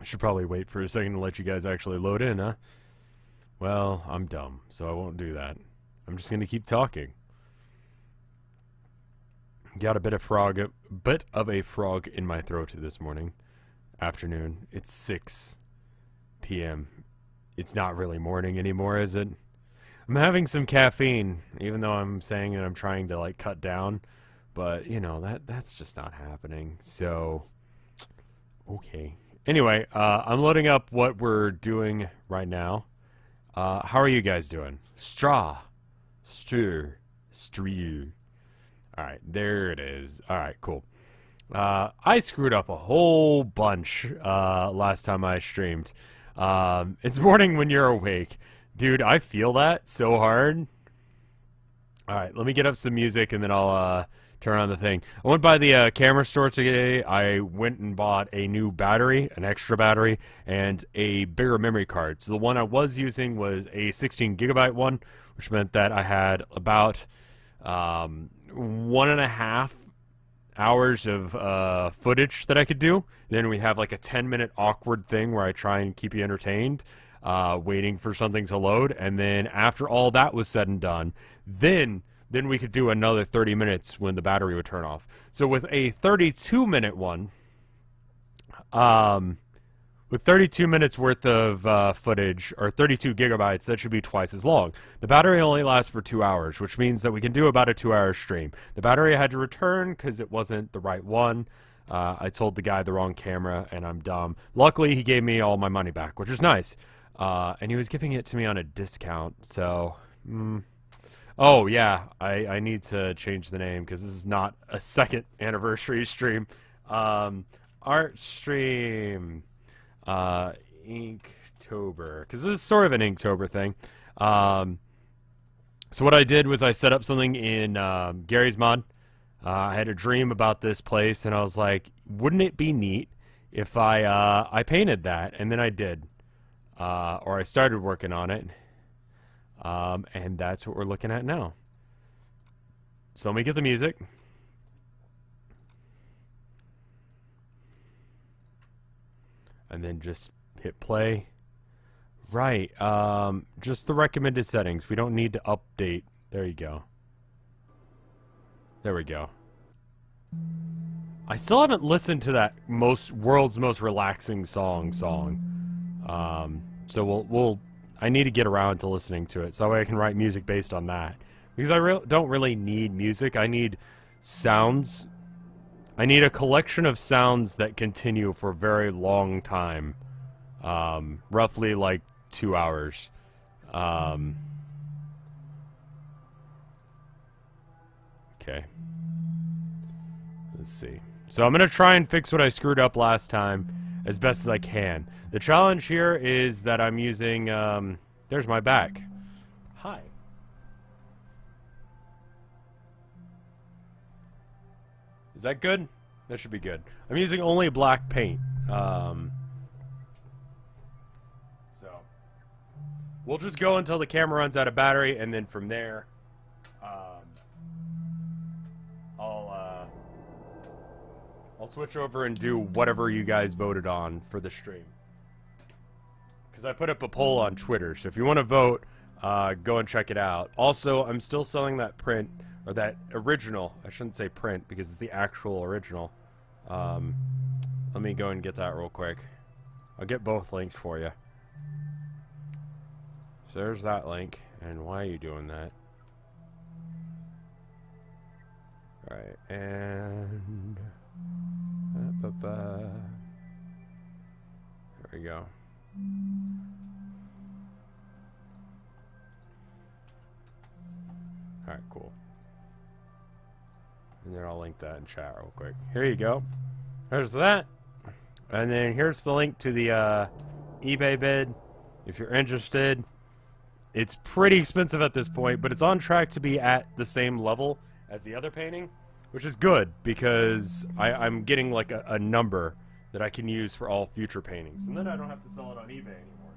should probably wait for a second to let you guys actually load in, huh? Well, I'm dumb, so I won't do that. I'm just gonna keep talking. Got a bit of a frog in my throat this morning. Afternoon. It's 6 p.m. It's not really morning anymore, is it? I'm having some caffeine, even though I'm saying that I'm trying to like cut down, but you know, that's just not happening. So okay. Anyway, I'm loading up what we're doing right now. How are you guys doing? Stir. Alright, there it is. Alright, cool. I screwed up a whole bunch last time I streamed. It's morning when you're awake. Dude, I feel that so hard. Alright, let me get up some music and then I'll turn on the thing. I went by the camera store today. I went and bought a new battery, an extra battery, and a bigger memory card. So the one I was using was a 16 gigabyte one, which meant that I had about 1.5 hours of footage that I could do. Then we have like a 10-minute awkward thing where I try and keep you entertained, waiting for something to load. And then after all that was said and done, then we could do another 30 minutes when the battery would turn off. So with a 32-minute one, with 32 minutes worth of footage, or 32 gigabytes, that should be twice as long. The battery only lasts for 2 hours, which means that we can do about a 2-hour stream. The battery I had to return because it wasn't the right one. I told the guy the wrong camera, and I'm dumb. Luckily, he gave me all my money back, which is nice. And he was giving it to me on a discount, so... Oh, yeah, I need to change the name, because this is not a second anniversary stream. Art stream... Inktober, because this is sort of an Inktober thing. So what I did was I set up something in Gary's mod. I had a dream about this place, and I was like, wouldn't it be neat if I painted that? And then I did, or I started working on it, and that's what we're looking at now. So let me get the music. And then just hit play. Right, just the recommended settings. We don't need to update. There you go. There we go. I still haven't listened to that world's most relaxing song. So I need to get around to listening to it, so that way I can write music based on that. Because I don't really need music. I need sounds. I need a collection of sounds that continue for a very long time. Roughly like 2 hours. Okay. Let's see. So I'm going to try and fix what I screwed up last time as best as I can. The challenge here is that I'm using, there's my back. Hi. Is that good? That should be good. I'm using only black paint. So we'll just go until the camera runs out of battery, and then from there, I'll switch over and do whatever you guys voted on for the stream. Because I put up a poll on Twitter, so if you want to vote, go and check it out. Also, I'm still selling that print. Or that original. I shouldn't say print because it's the actual original. Let me go and get that real quick. I'll get both linked for you. So there's that link. And why are you doing that? Alright, and... There we go. Alright, cool. And then I'll link that in chat real quick. Here you go. There's that. And then here's the link to the eBay bid. If you're interested. It's pretty expensive at this point, but it's on track to be at the same level as the other painting, which is good because I'm getting like a number that I can use for all future paintings. And then I don't have to sell it on eBay anymore,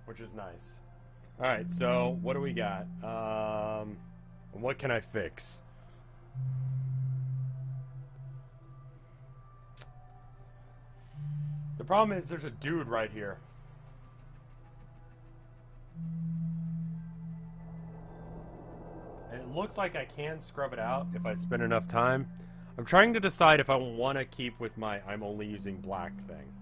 which is nice. Alright, so what do we got? What can I fix? The problem is there's a dude right here. And it looks like I can scrub it out if I spend enough time. I'm trying to decide if I want to keep with my I'm only using black thing.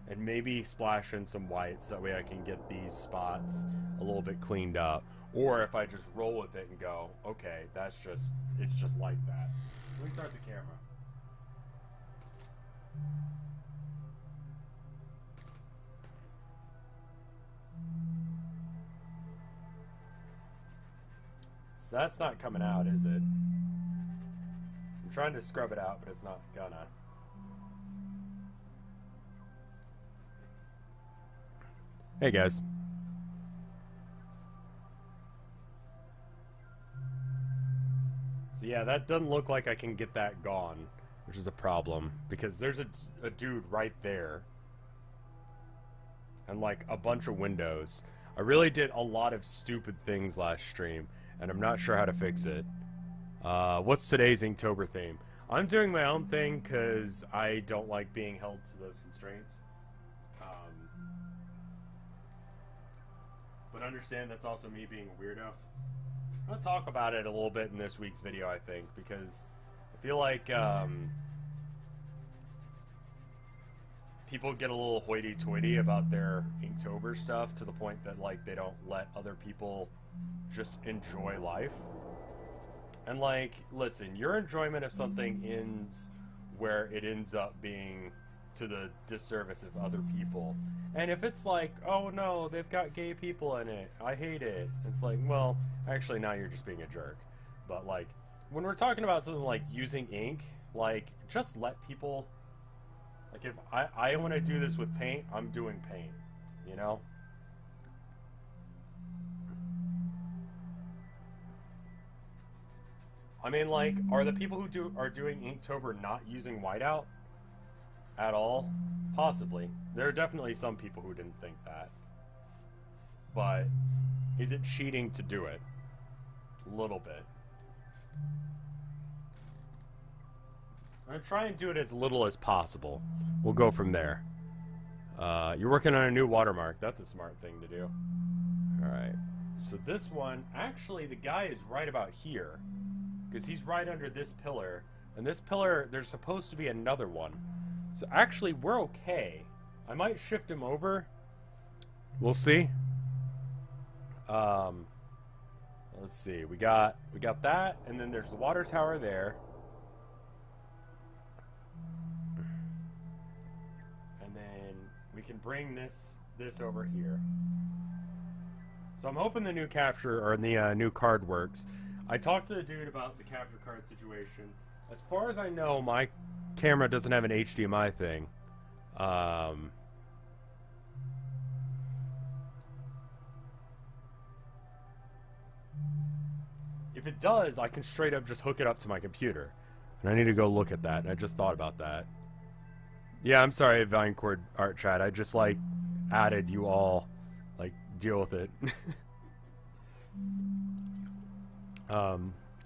And maybe splash in some white so that way I can get these spots a little bit cleaned up. Or if I just roll with it and go, okay, it's just like that. Let me start the camera. So that's not coming out, is it? I'm trying to scrub it out, but it's not gonna. Hey guys. So yeah, that doesn't look like I can get that gone, which is a problem, because there's a dude right there. And like a bunch of windows. I really did a lot of stupid things last stream, and I'm not sure how to fix it. What's today's Inktober theme? I'm doing my own thing because I don't like being held to those constraints. But understand that's also me being a weirdo. I'll talk about it a little bit in this week's video, I think, because I feel like people get a little hoity-toity about their Inktober stuff to the point that like they don't let other people just enjoy life. And like, listen, your enjoyment of something ends where it ends up being to the disservice of other people. And if it's like, oh no, they've got gay people in it, I hate it, it's like, well, actually now you're just being a jerk. But like, when we're talking about something like using ink, like, just let people, like, if I want to do this with paint, I'm doing paint, you know? I mean, like, are the people who are doing Inktober not using whiteout at all? Possibly. There are definitely some people who didn't think that. But is it cheating to do it? A little bit. I'm gonna try and do it as little as possible. We'll go from there. You're working on a new watermark. That's a smart thing to do. Alright. So this one, actually the guy is right about here. Because he's right under this pillar. And this pillar, there's supposed to be another one. So actually, we're okay. I might shift him over. We'll see. Let's see. We got that, and then there's the water tower there. And then we can bring this over here. So I'm hoping the new capture or the new card works. I talked to the dude about the capture card situation. As far as I know, my camera doesn't have an HDMI thing. If it does, I can straight up just hook it up to my computer. And I need to go look at that, and I just thought about that. Yeah, I'm sorry, Vinecord Art Chat. I just, like, added you all. Like, deal with it.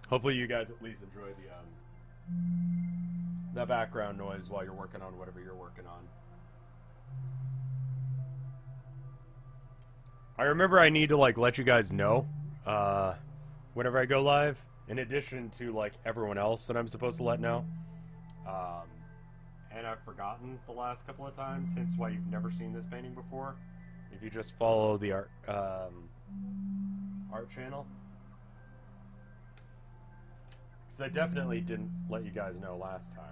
Hopefully you guys at least enjoy the background noise while you're working on whatever you're working on. I remember I need to like let you guys know whenever I go live, in addition to like everyone else that I'm supposed to let know. And I've forgotten the last couple of times, hence why you've never seen this painting before. If you just follow the art channel. I definitely didn't let you guys know last time.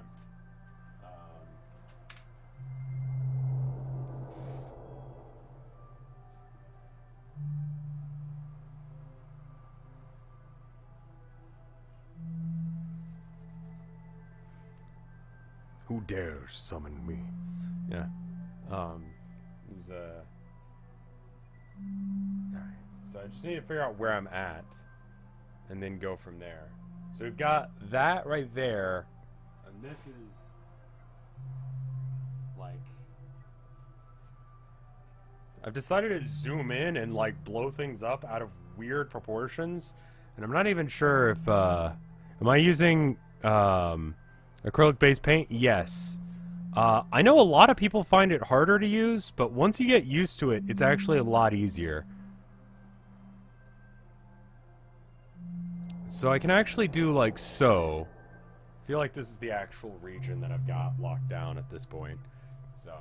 Who dares summon me? Yeah. Alright. So I just need to figure out where I'm at, and then go from there. So we've got that right there, and this is like, I've decided to zoom in and like blow things up out of weird proportions, and I'm not even sure if am I using acrylic based paint? Yes. I know a lot of people find it harder to use, but once you get used to it, it's actually a lot easier. So I can actually do like so. I feel like this is the actual region that I've got locked down at this point. So.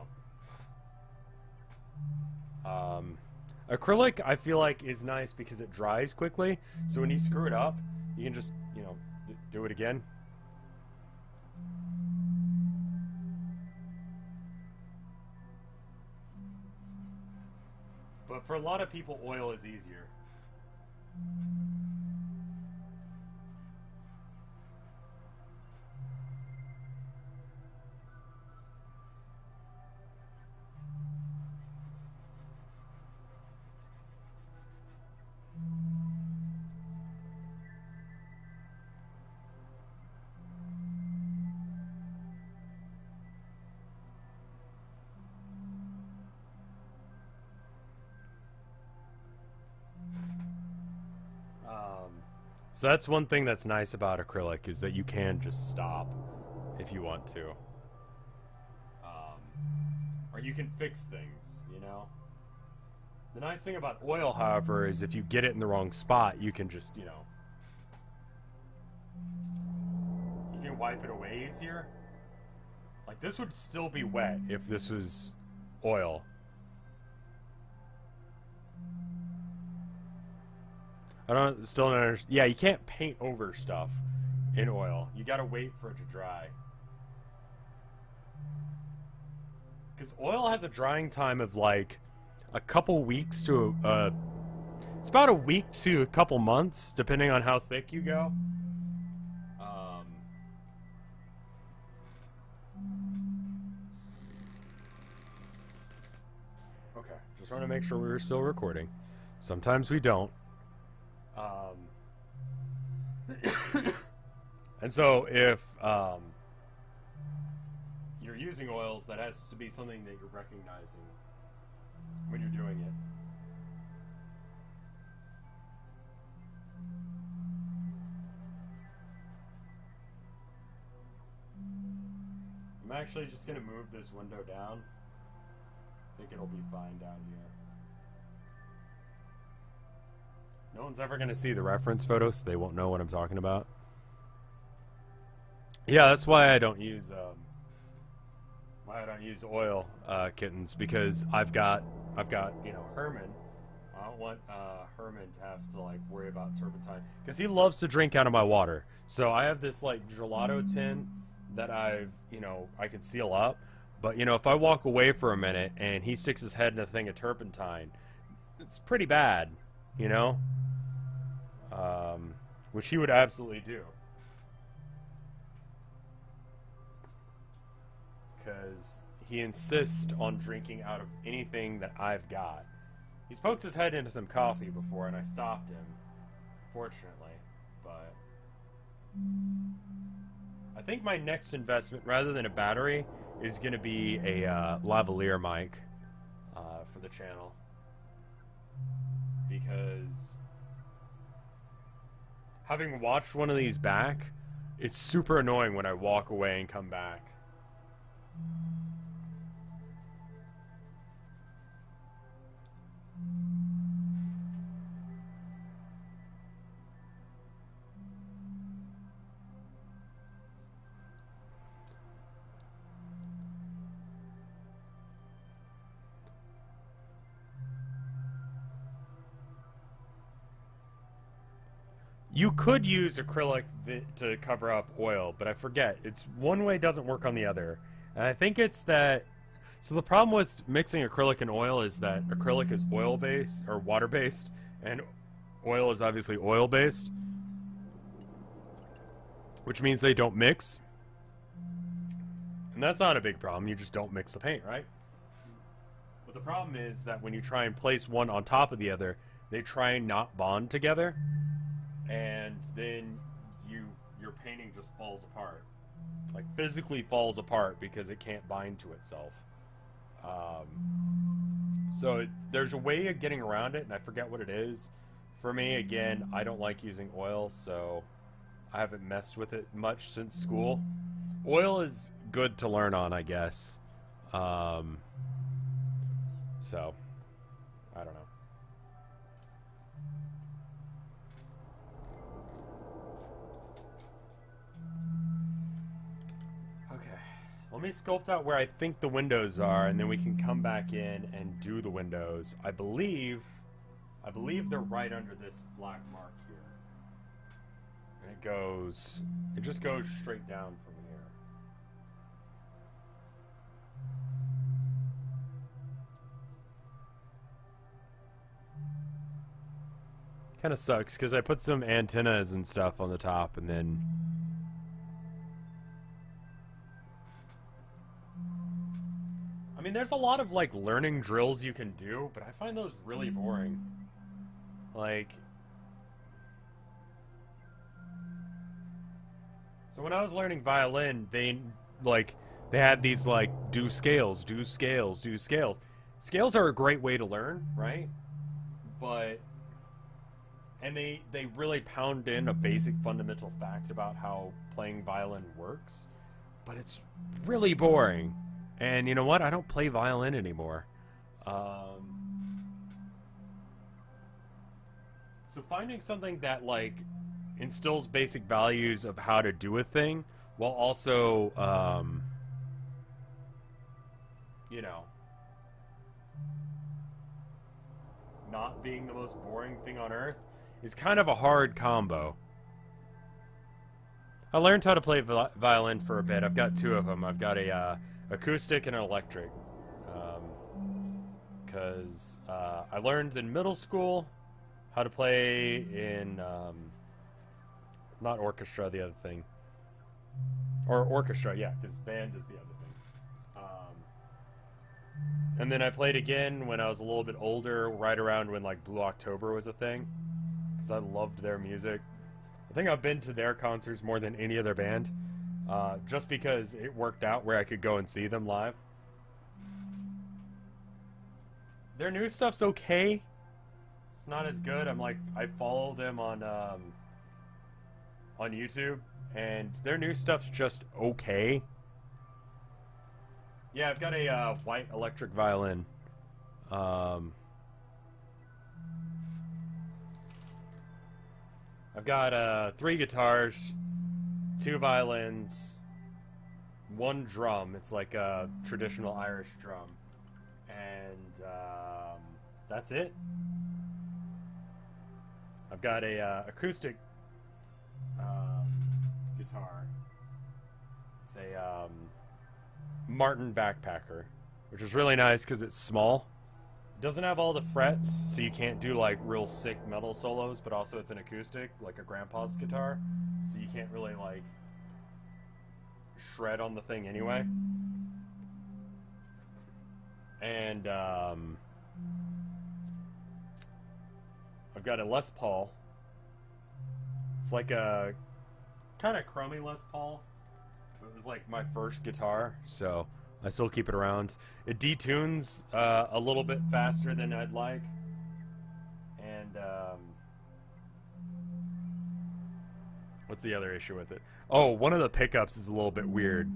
Acrylic, I feel like, is nice because it dries quickly. So when you screw it up, you can just, you know, do it again. But for a lot of people, oil is easier. So that's one thing that's nice about acrylic is that you can just stop if you want to. Or you can fix things, you know? The nice thing about oil, however, is if you get it in the wrong spot, you can just, you know... You can wipe it away easier. Like, this would still be wet if this was oil. Still don't understand. Yeah, you can't paint over stuff in oil. You gotta wait for it to dry. Because oil has a drying time of like a couple weeks to it's about a week to a couple months, depending on how thick you go. Okay, just want to make sure we were still recording. Sometimes we don't. And so if you're using oils, that has to be something that you're recognizing when you're doing it. I'm actually just going to move this window down. I think it'll be fine down here. No one's ever going to see the reference photo, so they won't know what I'm talking about. Yeah, that's why I don't use oil kittens, because I've got you know, Herman. I don't want Herman to have to like worry about turpentine because he loves to drink out of my water. So I have this like gelato tin that I can seal up, but you know, if I walk away for a minute and he sticks his head in a thing of turpentine, it's pretty bad, you know. Which he would absolutely do. Because he insists on drinking out of anything that I've got. He's poked his head into some coffee before and I stopped him, fortunately. But I think my next investment, rather than a battery, is going to be a lavalier mic for the channel. Because having watched one of these back, it's super annoying when I walk away and come back. You could use acrylic to cover up oil, but I forget. It's one way doesn't work on the other. And I think it's that... So the problem with mixing acrylic and oil is that acrylic is oil-based, or water-based, and oil is obviously oil-based. Which means they don't mix. And that's not a big problem. You just don't mix the paint, right? But the problem is that when you try and place one on top of the other, they try and not bond together. And then your painting just falls apart, like physically falls apart because it can't bind to itself. So there's a way of getting around it, and I forget what it is. For me, again, I don't like using oil, so I haven't messed with it much since school. Oil is good to learn on, I guess. So, I don't know. Okay, let me sculpt out where I think the windows are, and then we can come back in and do the windows. I believe they're right under this black mark here. And it just goes straight down from here. Kind of sucks because I put some antennas and stuff on the top, and then I mean, there's a lot of like learning drills you can do, but I find those really boring. Like, so when I was learning violin, they had these like do scales, do scales, do scales. Scales are a great way to learn, right? But and they really pound in a basic fundamental fact about how playing violin works, but it's really boring. And you know what? I don't play violin anymore. So finding something that like instills basic values of how to do a thing while also you know, not being the most boring thing on earth is kind of a hard combo. I learned how to play violin for a bit. I've got two of them. I've got a acoustic and an electric. Because I learned in middle school how to play in not orchestra, the other thing. Or orchestra, yeah, because band is the other thing. And then I played again when I was a little bit older, right around when like Blue October was a thing. Because I loved their music. I think I've been to their concerts more than any other band. Just because it worked out where I could go and see them live. Their new stuff's okay. It's not as good. I follow them on YouTube, and their new stuff's just okay. Yeah, I've got a white electric violin. I've got 3 guitars, 2 violins, 1 drum. It's like a traditional Irish drum. And that's it. I've got a acoustic guitar. It's a Martin backpacker, which is really nice because it's small. It doesn't have all the frets, so you can't do like real sick metal solos, but also it's an acoustic, like a grandpa's guitar, so you can't really like shred on the thing anyway. And I've got a Les Paul. It's like a kind of crummy Les Paul. It was like my first guitar, so I still keep it around. It detunes a little bit faster than I'd like. And what's the other issue with it? Oh, one of the pickups is a little bit weird.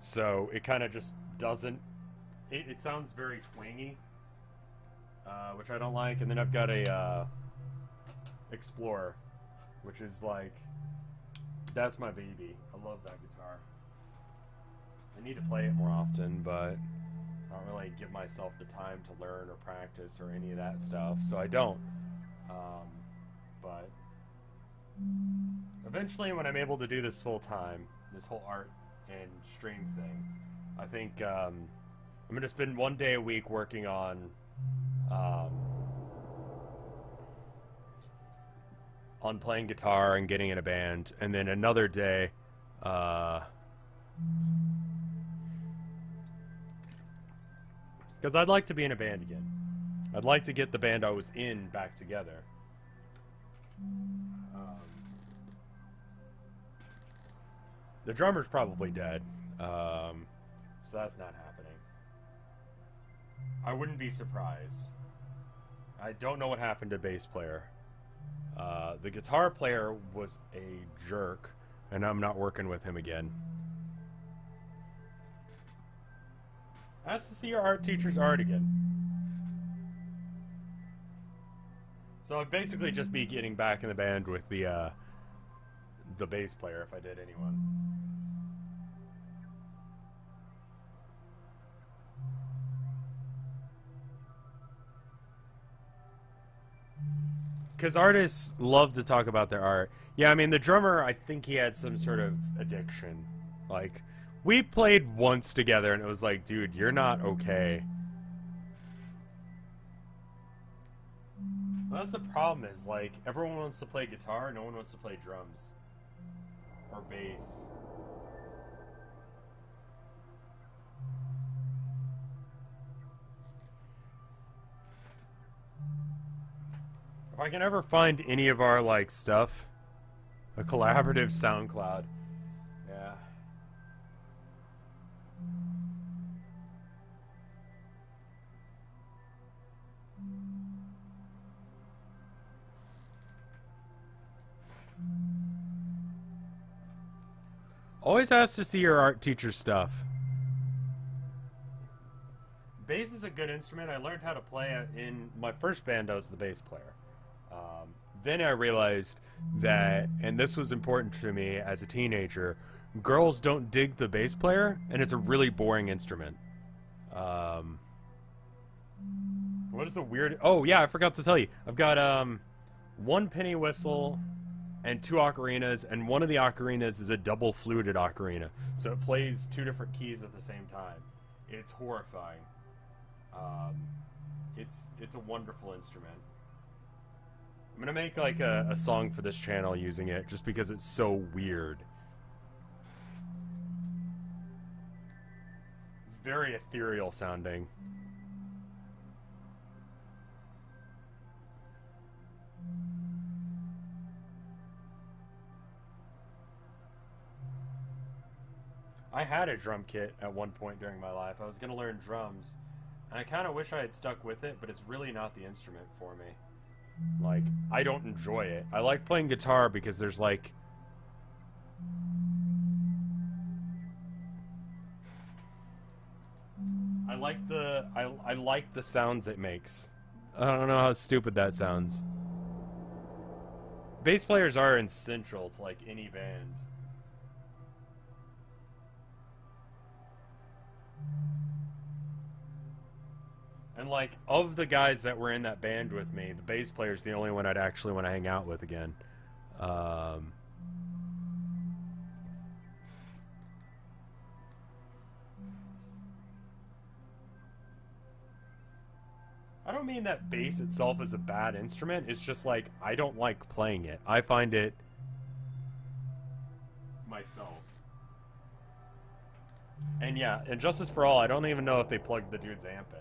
So it kind of just doesn't... It sounds very twangy, which I don't like. And then I've got a Explorer, which is like... That's my baby. I love that guitar. I need to play it more often, but I don't really give myself the time to learn or practice or any of that stuff, so I don't. But eventually, when I'm able to do this full time, this whole art and stream thing, I think I'm going to spend 1 day a week working on playing guitar and getting in a band, and then another day because I'd like to be in a band again. I'd like to get the band I was in back together. The drummer's probably dead, so that's not happening. I wouldn't be surprised. I don't know what happened to bass player. The guitar player was a jerk, and I'm not working with him again. Ask to see your art teacher's art again. So I'd basically just be getting back in the band with the bass player if I did anyone. Because artists love to talk about their art. Yeah, I mean, the drummer, I think he had some sort of addiction. Like, we played once together, and it was like, dude, you're not okay. Well, that's the problem is, like, everyone wants to play guitar, no one wants to play drums. Or bass. If I can ever find any of our, like, stuff, a collaborative SoundCloud. Yeah. Always ask to see your art teacher's stuff. Bass is a good instrument. I learned how to play it in my first band. I was the bass player. Then I realized that, and this was important to me as a teenager, girls don't dig the bass player, and it's a really boring instrument. What is the weird... Oh, yeah, I forgot to tell you. I've got one penny whistle and 2 ocarinas, and one of the ocarinas is a double fluted ocarina. So it plays 2 different keys at the same time. It's horrifying. It's a wonderful instrument. I'm gonna make like a song for this channel using it just because it's so weird. It's very ethereal sounding. I had a drum kit at one point during my life. I was gonna learn drums, and I kind of wish I had stuck with it, but it's really not the instrument for me. Like, I don't enjoy it. I like playing guitar because there's like... I like the sounds it makes. I don't know how stupid that sounds. Bass players are essential to like any band. And, like, of the guys that were in that band with me, the bass player's the only one I'd actually want to hang out with again. I don't mean that bass itself is a bad instrument. It's just, like, I don't like playing it. I find it myself. And, yeah, and Justice for All, I don't even know if they plugged the dude's amp in.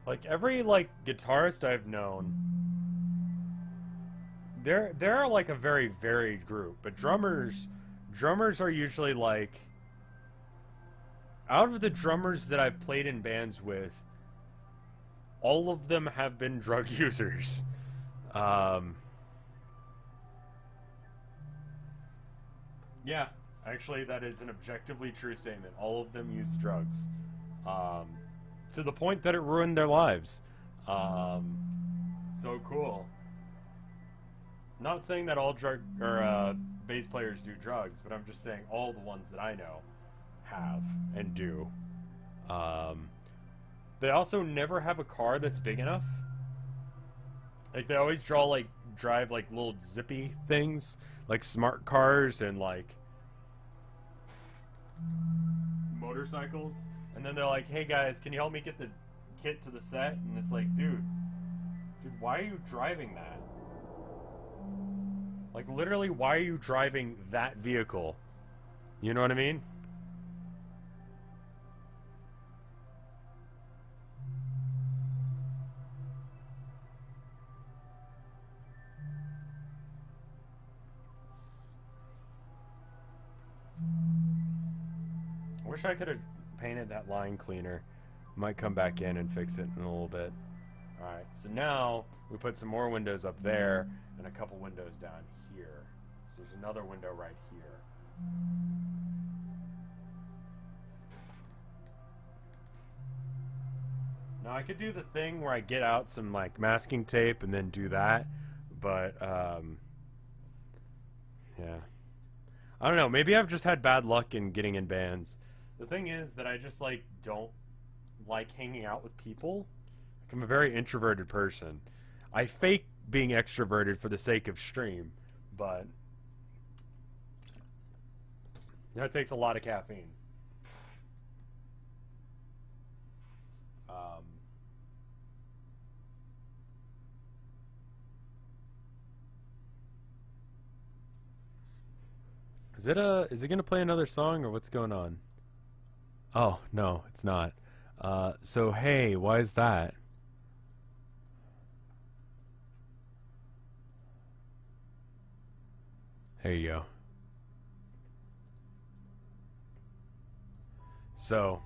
Like, every, like, guitarist I've known, they're like, a very varied group, but drummers are usually, like, out of the drummers that I've played in bands with, all of them have been drug users. Yeah, actually, that is an objectively true statement. All of them use drugs. To the point that it ruined their lives. So cool. Not saying that all bass players do drugs, but I'm just saying all the ones that I know have and do. They also never have a car that's big enough. Like, they always drive like little zippy things, like smart cars and like motorcycles. And then they're like, hey guys, can you help me get the kit to the set? And it's like, dude, why are you driving that? Like, literally, why are you driving that vehicle? You know what I mean? I wish I could have painted that line cleaner. Might come back in and fix it in a little bit. Alright, so now we put some more windows up there and a couple windows down here. So there's another window right here. Now I could do the thing where I get out some like masking tape and then do that, but yeah. I don't know, maybe I've just had bad luck in getting in bands. The thing is that I just like don't like hanging out with people. Like, I'm a very introverted person. I fake being extroverted for the sake of stream, but that takes a lot of caffeine. Is it gonna play another song or what's going on? Oh, no, it's not. So hey, why is that? There you go. So,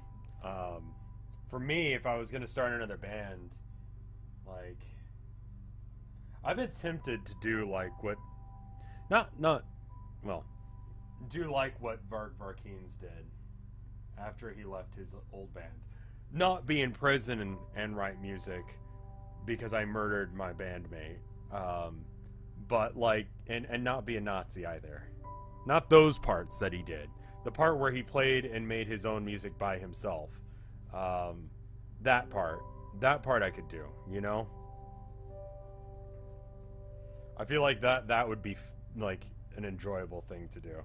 for me, if I was gonna start another band, like, I've been tempted to do like what, well, do like what Varkeen's did after he left his old band. Not be in prison and write music because I murdered my bandmate. But like, and not be a Nazi either. Not those parts that he did. The part where he played and made his own music by himself. That part I could do, you know? I feel like that would be like an enjoyable thing to do.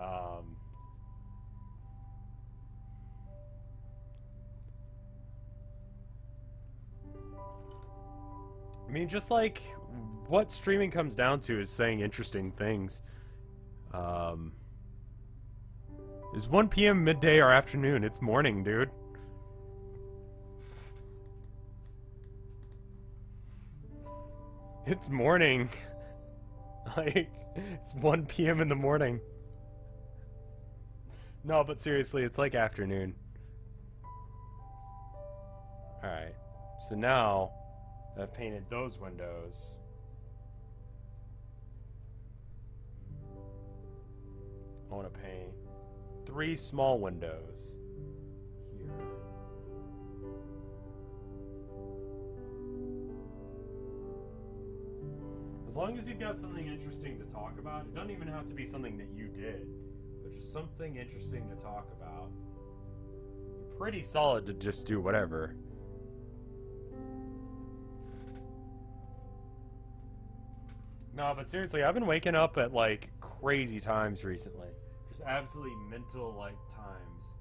I mean, just like what streaming comes down to is saying interesting things. Is 1 p.m. midday or afternoon? It's morning, dude. It's morning. Like, it's 1 p.m. in the morning. No, but seriously, it's like afternoon. Alright. So now, I've painted those windows. I want to paint 3 small windows here. As long as you've got something interesting to talk about, it doesn't even have to be something that you did, but just something interesting to talk about. You're pretty solid to just do whatever. No, but seriously, I've been waking up at like crazy times recently. Just absolutely mental like times.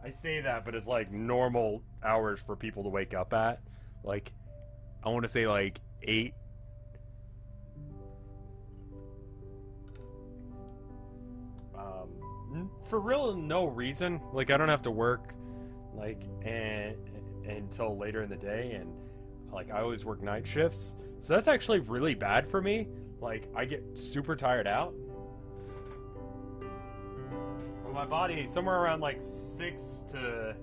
I say that, but it's like normal hours for people to wake up at. Like, I want to say like 8. For real, no reason. Like, I don't have to work like until later in the day, and like I always work night shifts, so that's actually really bad for me. Like, I get super tired out. Well, my body, somewhere around like 6 to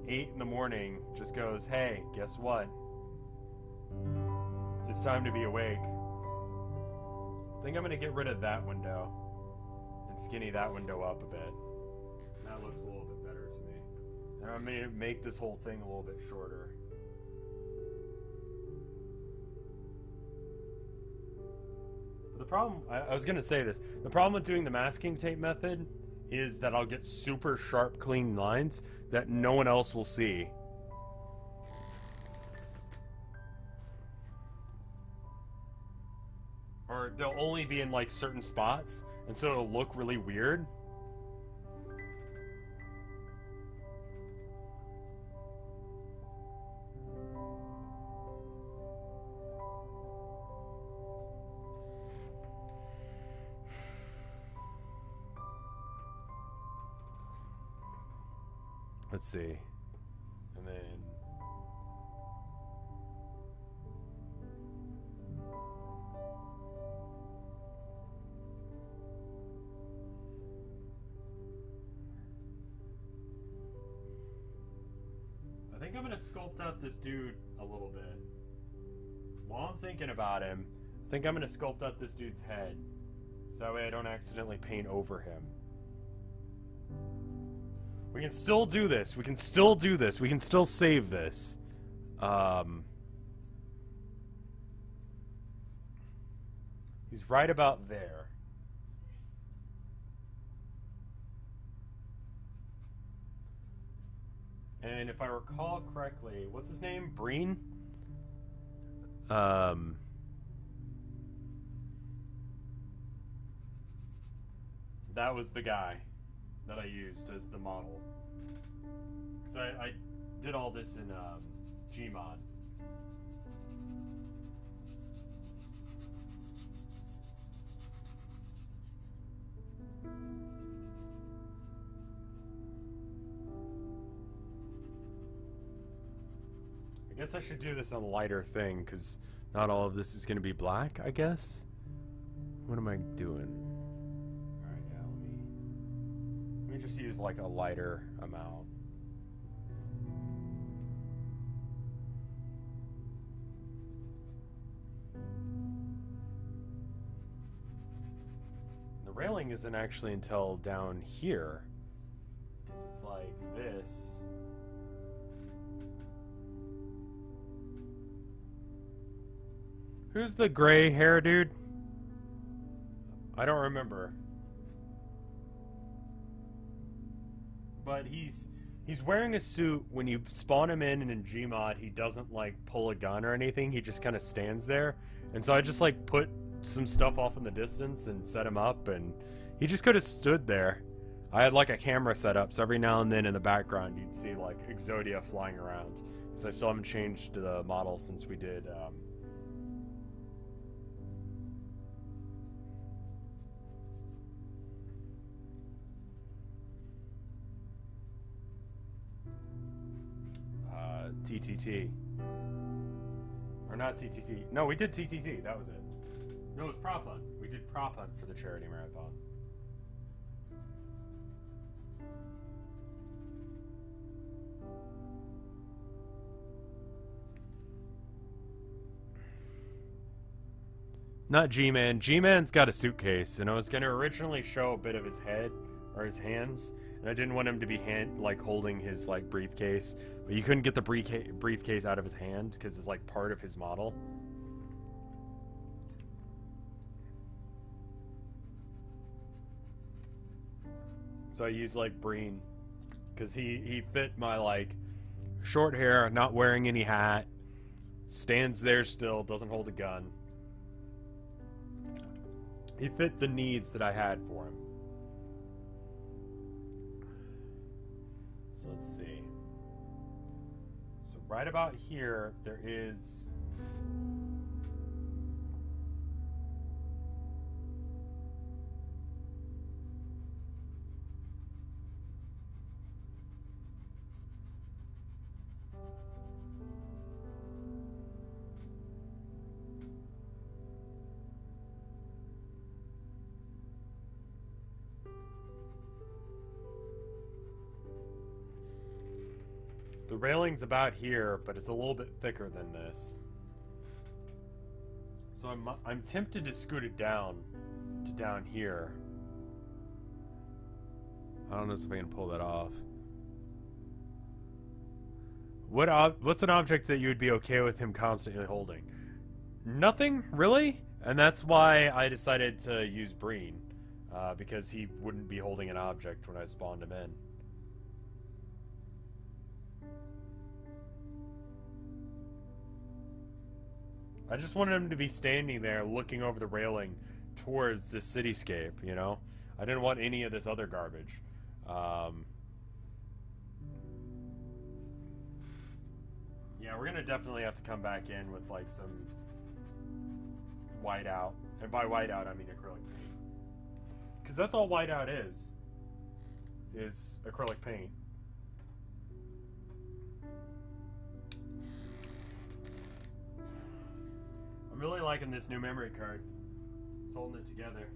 8 in the morning, just goes, hey, guess what? It's time to be awake. I think I'm gonna get rid of that window and skinny that window up a bit. That looks a little bit better to me. And I'm gonna make this whole thing a little bit shorter. The problem, I was gonna say this, the problem with doing the masking tape method is that I'll get super sharp, clean lines that no one else will see. Or they'll only be in like certain spots, and so it'll look really weird. Let's see. And then... I think I'm going to sculpt out this dude a little bit. While I'm thinking about him, I think I'm going to sculpt out this dude's head. So that way I don't accidentally paint over him. We can still do this. We can still do this. We can still save this. He's right about there. And if I recall correctly, what's his name? Breen? That was the guy that I used as the model. Because I did all this in Gmod. I guess I should do this on a lighter thing, because not all of this is going to be black, I guess? What am I doing? Alright, yeah, let me just use like a lighter amount. The railing isn't actually until down here, because it's like this. Who's the gray hair dude? I don't remember. But he's wearing a suit. When you spawn him in Gmod, he doesn't like pull a gun or anything. He just kind of stands there. And so I just like put some stuff off in the distance and set him up, and he just could have stood there. I had like a camera set up, so every now and then in the background you'd see like Exodia flying around. Because I still haven't changed the model since we did TTT. Or not TTT. No, we did TTT. That was it. No, it was Prop Hunt. We did Prop Hunt for the charity marathon. Not G-Man. G-Man's got a suitcase, and I was going to originally show a bit of his head, or his hands, and I didn't want him to be holding his like briefcase, but you couldn't get the briefcase out of his hand because it's like part of his model. So I used like Breen, because he fit my like short hair, not wearing any hat, stands there still, doesn't hold a gun. He fit the needs that I had for him. So let's see. So right about here, there is... The railing's about here, but it's a little bit thicker than this. So I'm tempted to scoot it down to down here. I don't know if I can pull that off. What's an object that you would be okay with him constantly holding? Nothing, really? And that's why I decided to use Breen, because he wouldn't be holding an object when I spawned him in. I just wanted him to be standing there looking over the railing towards the cityscape, you know? I didn't want any of this other garbage. Yeah, we're gonna definitely have to come back in with like some whiteout. And by whiteout, I mean acrylic paint. Because that's all whiteout is acrylic paint. I'm really liking this new memory card. It's holding it together.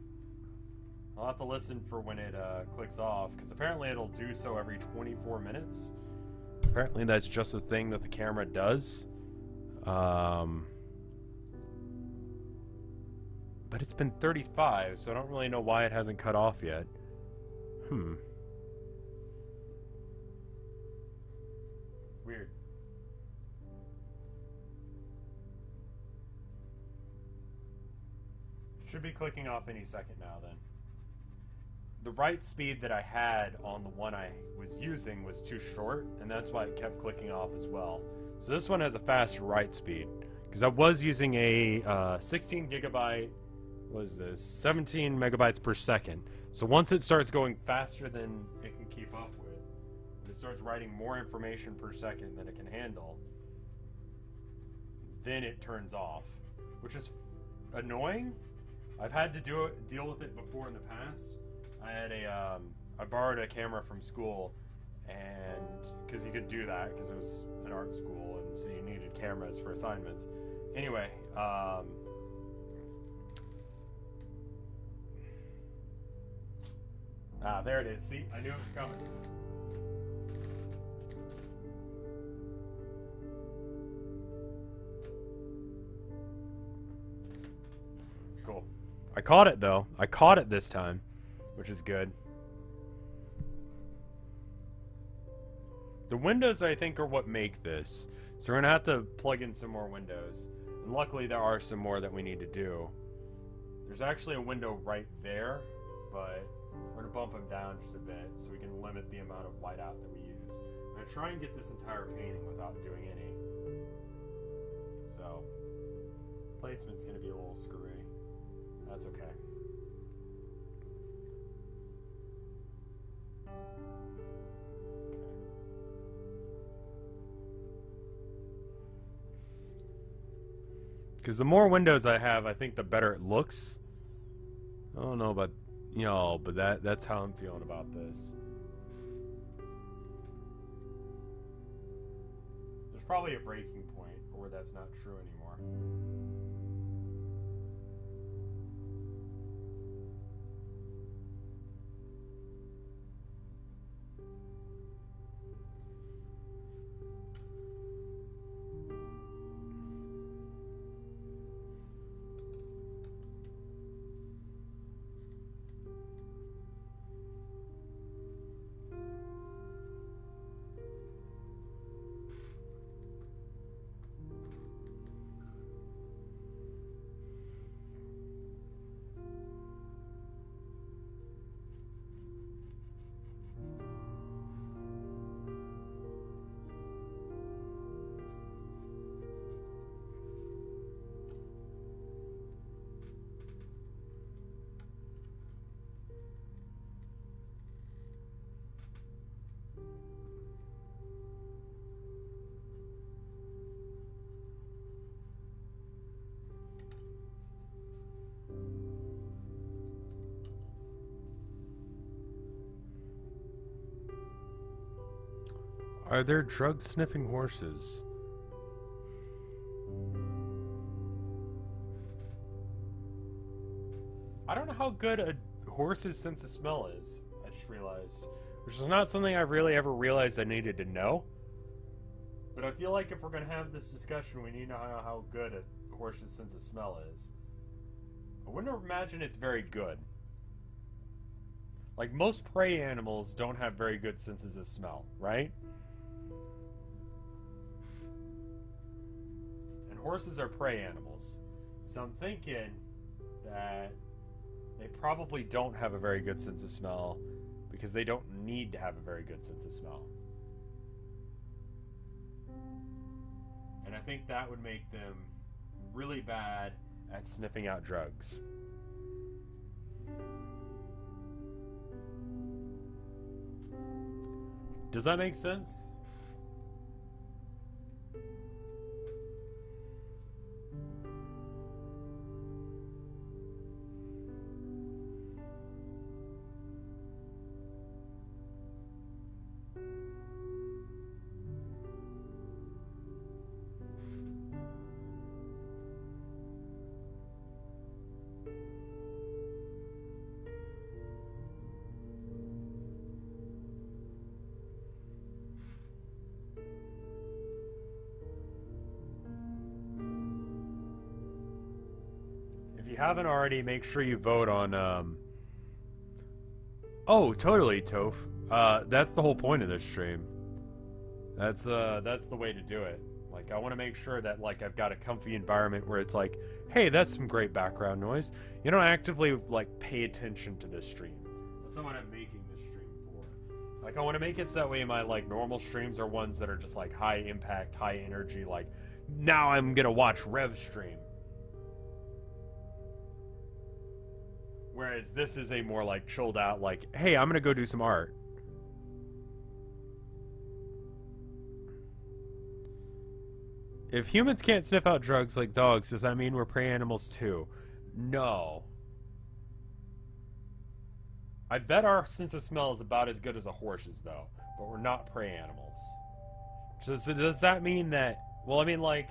I'll have to listen for when it clicks off, because apparently it'll do so every 24 minutes. Apparently that's just a thing that the camera does. But it's been 35, so I don't really know why it hasn't cut off yet. Weird. Should be clicking off any second now then. The write speed that I had on the one I was using was too short, and that's why it kept clicking off as well. So this one has a faster write speed, because I was using a 16 gigabyte, what is this, 17 megabytes per second. So once it starts going faster than it can keep up with, it starts writing more information per second than it can handle, then it turns off, which is annoying. I've had to deal with it before in the past. I had I borrowed a camera from school, and because you could do that because it was an art school, and so you needed cameras for assignments. Anyway, there it is. See, I knew it was coming. Cool. I caught it though. I caught it this time, which is good. The windows, I think, are what make this. So we're gonna have to plug in some more windows. And luckily there are some more that we need to do. There's actually a window right there, but we're gonna bump them down just a bit so we can limit the amount of whiteout that we use. I'm gonna try and get this entire painting without doing any. So, placement's gonna be a little screwy. That's okay. Because the more windows I have, I think the better it looks. I don't know about, you know, but that's how I'm feeling about this. There's probably a breaking point where that's not true anymore. Are there drug-sniffing horses? I don't know how good a horse's sense of smell is, I just realized. Which is not something I really ever realized I needed to know. But I feel like if we're going to have this discussion, we need to know how good a horse's sense of smell is. I wouldn't imagine it's very good. Like, most prey animals don't have very good senses of smell, right? And horses are prey animals. So I'm thinking that they probably don't have a very good sense of smell because they don't need to have a very good sense of smell. And I think that would make them really bad at sniffing out drugs. Does that make sense? you haven't already, make sure you vote on, Oh, totally, Toph. That's the whole point of this stream. That's the way to do it. Like, I want to make sure that, like, I've got a comfy environment where it's like, hey, that's some great background noise. You don't actively, like, pay attention to this stream. That's not what I'm making this stream for. Like, I want to make it so that way my, like, normal streams are ones that are just, like, high impact, high energy, like, now I'm gonna watch Rev stream. Whereas this is a more, like, chilled out, like, hey, I'm gonna go do some art. If humans can't sniff out drugs like dogs, does that mean we're prey animals too? No. I bet our sense of smell is about as good as a horse's, though. But we're not prey animals. So does that mean that... Well, I mean, like...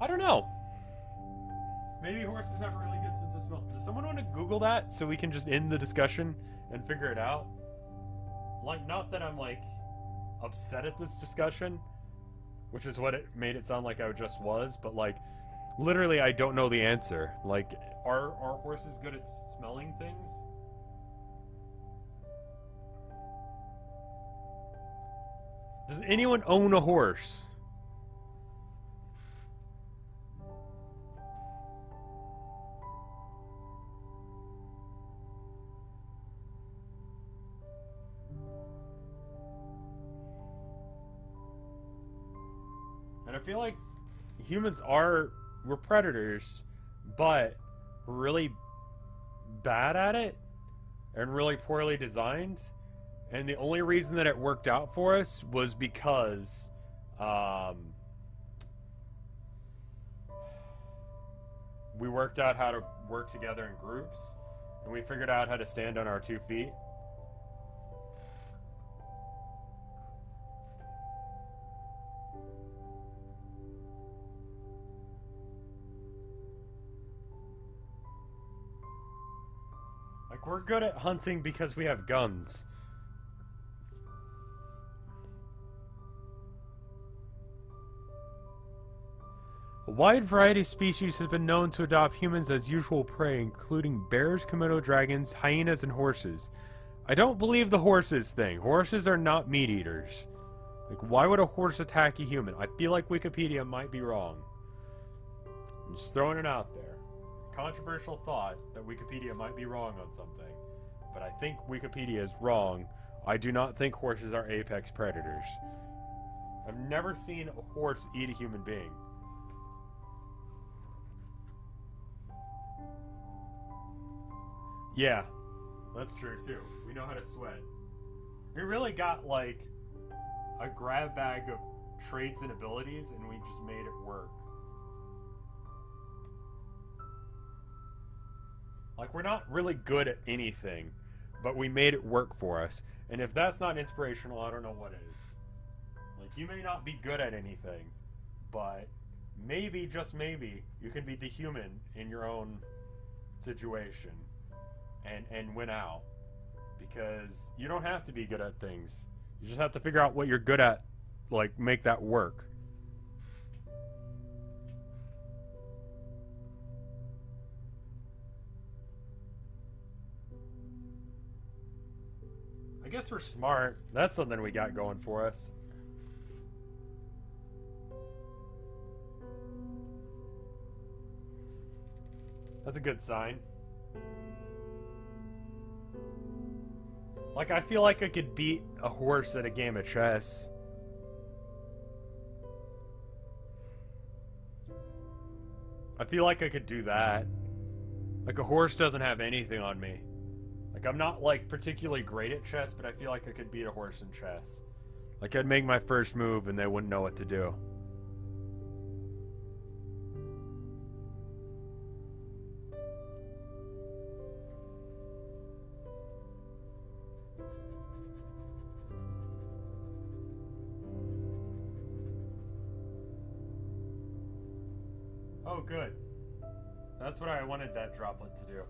I don't know. Maybe horses have a really good sense of smell. Does someone want to Google that so we can just end the discussion and figure it out? Like, not that I'm, like, upset at this discussion, which is what it made it sound like I just was, but, like, literally I don't know the answer. Like, are horses good at smelling things? Does anyone own a horse? And I feel like humans we're predators, but we're really bad at it and really poorly designed. And the only reason that it worked out for us was because we worked out how to work together in groups, and we figured out how to stand on our 2 feet. Like, we're good at hunting because we have guns. A wide variety of species has been known to adopt humans as usual prey, including bears, Komodo dragons, hyenas, and horses. I don't believe the horses thing. Horses are not meat eaters. Like, why would a horse attack a human? I feel like Wikipedia might be wrong. I'm just throwing it out there. Controversial thought that Wikipedia might be wrong on something, but I think Wikipedia is wrong. I do not think horses are apex predators. I've never seen a horse eat a human being. Yeah, that's true too. We know how to sweat. We really got, like, a grab bag of traits and abilities, and we just made it work. Like, we're not really good at anything, but we made it work for us. And if that's not inspirational, I don't know what is. Like, you may not be good at anything, but maybe, just maybe, you can be the human in your own situation and win out. Because you don't have to be good at things. You just have to figure out what you're good at, like, make that work. I guess we're smart. That's something we got going for us. That's a good sign. Like, I feel like I could beat a horse at a game of chess. I feel like I could do that. Like, a horse doesn't have anything on me. Like, I'm not, like, particularly great at chess, but I feel like I could beat a horse in chess. Like, I'd make my first move and they wouldn't know what to do. Oh, good. That's what I wanted that droplet to do.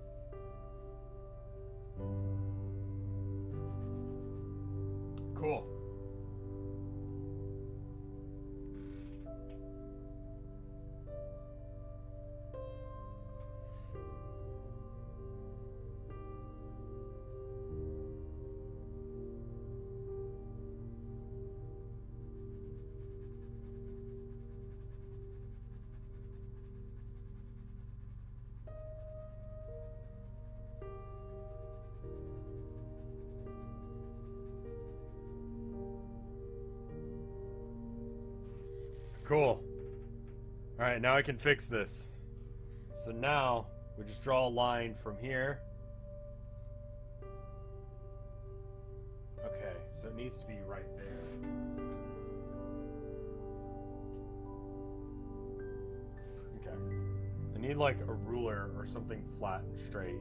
Cool. Cool. Alright, now I can fix this. So now, we just draw a line from here. Okay, so it needs to be right there. Okay. I need like a ruler or something flat and straight.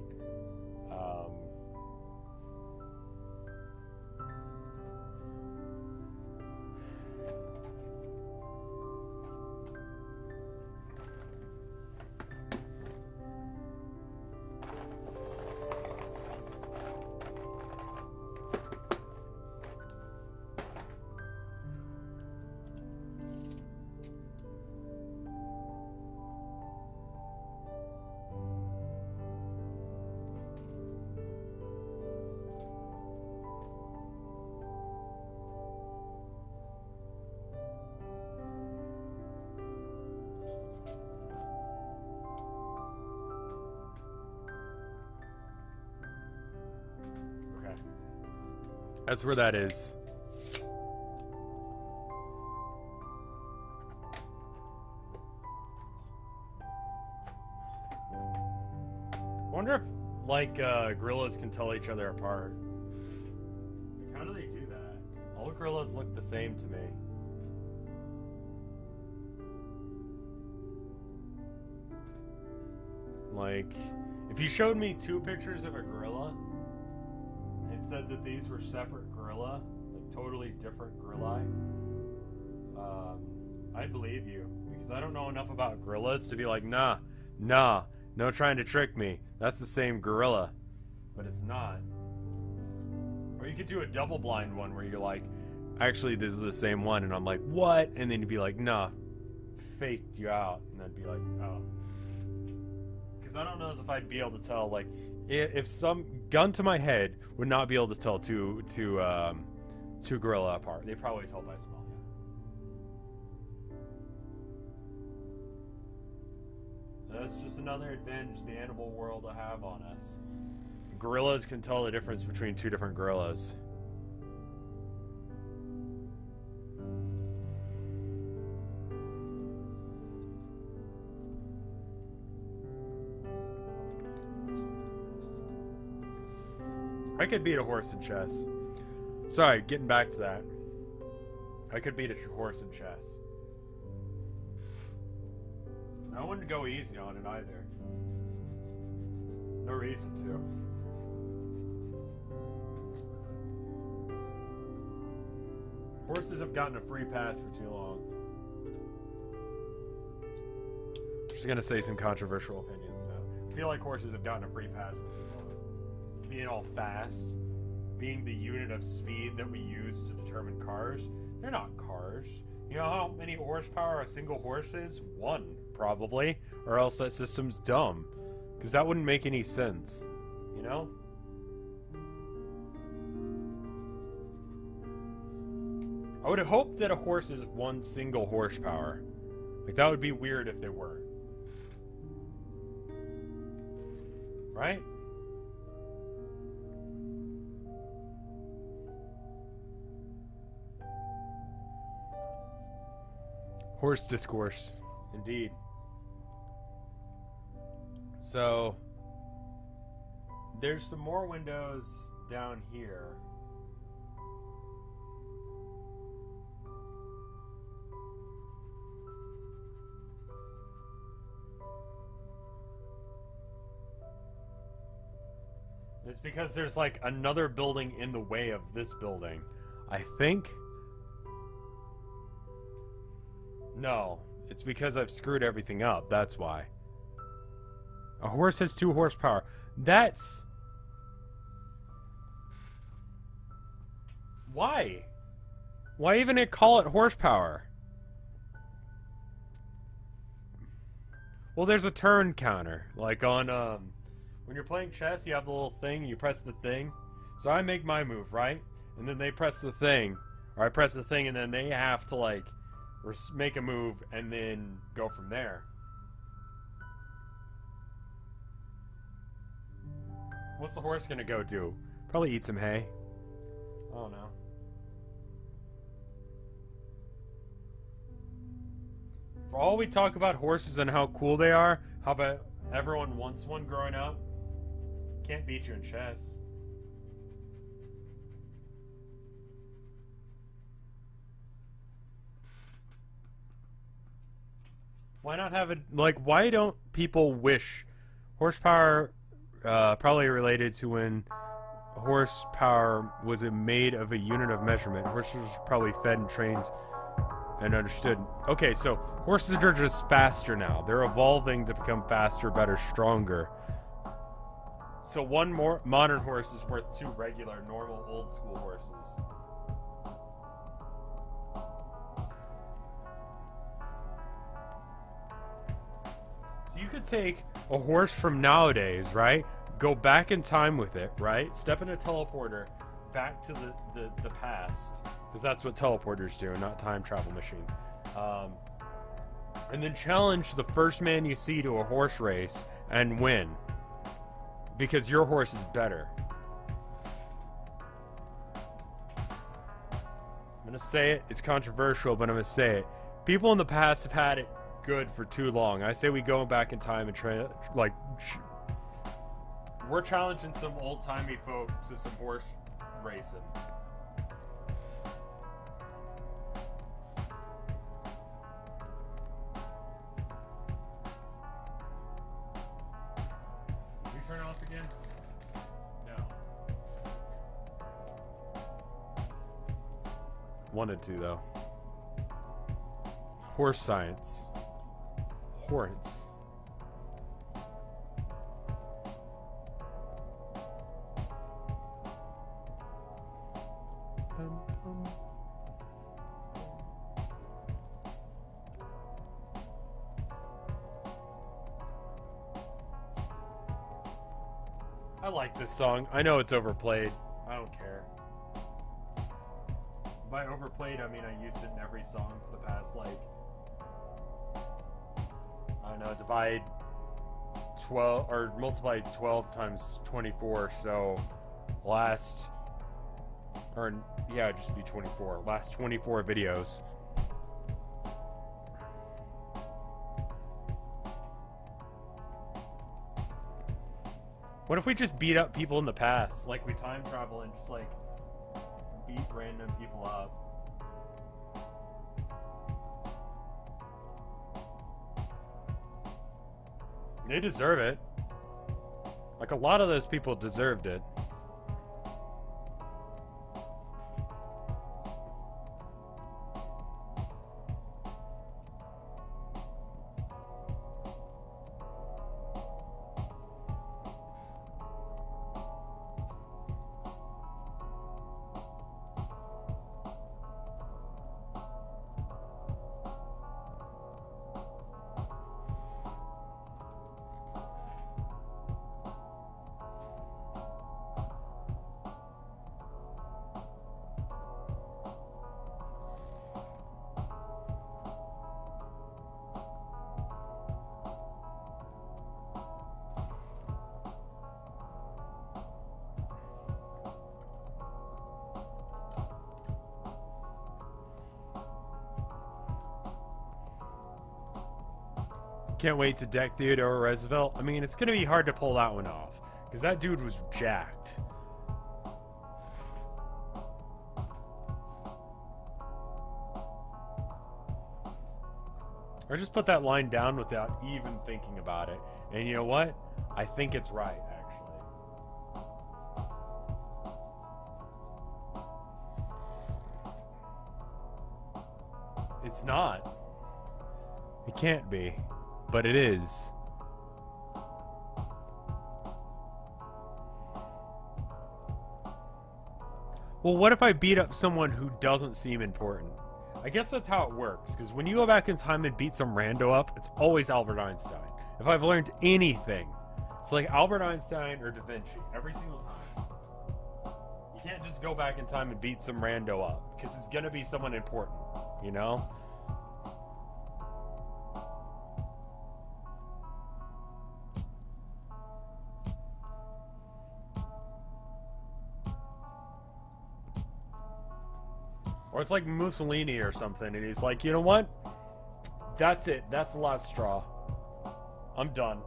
That's where that is. I wonder if, like, gorillas can tell each other apart. Like, how do they do that? All gorillas look the same to me. Like, if you showed me two pictures of a gorilla and said that these were separate gorilla, like totally different gorillae, I'd believe you, because I don't know enough about gorillas to be like, nah, no trying to trick me. That's the same gorilla, but it's not. Or you could do a double blind one where you're like, actually this is the same one, and I'm like, what? And then you'd be like, nah, faked you out, and I'd be like, oh. Because I don't know if I'd be able to tell, like, if some gun to my head would not be able to tell two gorilla apart. They probably tell by smell. That's just another advantage the animal world will have on us. Gorillas can tell the difference between two different gorillas. I could beat a horse in chess. Sorry, getting back to that. I could beat a horse in chess. I wouldn't go easy on it either. No reason to. Horses have gotten a free pass for too long. I'm just gonna say some controversial opinions now. I feel like horses have gotten a free pass for too long. Being all fast, being the unit of speed that we use to determine cars, they're not cars. You know how many horsepower a single horse is? 1, probably. Or else that system's dumb. Because that wouldn't make any sense. You know? I would hope that a horse is 1 single horsepower. Like, that would be weird if they weren't. Right? Horse discourse. Indeed. So, there's some more windows down here. It's because there's like another building in the way of this building. I think. No, it's because I've screwed everything up. That's why. A horse has 2 horsepower. That's... Why? Why even call it horsepower? Well, there's a turn counter. Like on, when you're playing chess, you have the little thing, you press the thing. So I make my move, right? And then they press the thing. Or I press the thing and then they have to, like, make a move and then go from there. What's the horse gonna go do? Probably eat some hay. I don't know. For all we talk about horses and how cool they are, how about everyone wants one growing up? Can't beat you in chess. Why not have it, like, why don't people wish horsepower, probably related to when horsepower was made of a unit of measurement. Horses were probably fed and trained and understood. Okay, so horses are just faster now. They're evolving to become faster, better, stronger. So one more modern horse is worth 2 regular, normal, old school horses. So you could take a horse from nowadays, right? Go back in time with it, right? Step in a teleporter back to the past. Because that's what teleporters do, not time travel machines. And then challenge the first man you see to a horse race and win. Because your horse is better. I'm gonna say it, it's controversial, but I'm gonna say it. People in the past have had it good for too long. I say we go back in time and try, like, we're challenging some old-timey folk to some horse racing. Did you turn it off again? No. Wanted to, though. Horse science. Horns. I like this song. I know it's overplayed. I don't care. By overplayed, I mean I used it in every song for the past, like, I don't know, divide 12 or multiply 12 times 24, so last, or yeah, it'd just be 24. Last 24 videos. What if we just beat up people in the past? Like we time travel and just like beat random people up. They deserve it. Like a lot of those people deserved it. Can't wait to deck Theodore Roosevelt. I mean, it's gonna be hard to pull that one off because that dude was jacked. Or just put that line down without even thinking about it. And you know what? I think it's right, actually. It's not. It can't be. But it is. Well, what if I beat up someone who doesn't seem important? I guess that's how it works, because when you go back in time and beat some rando up, it's always Albert Einstein. If I've learned anything, it's like Albert Einstein or Da Vinci, every single time. You can't just go back in time and beat some rando up, because it's gonna be someone important, you know? Or it's like Mussolini or something, and he's like, you know what? That's it. That's the last straw. I'm done.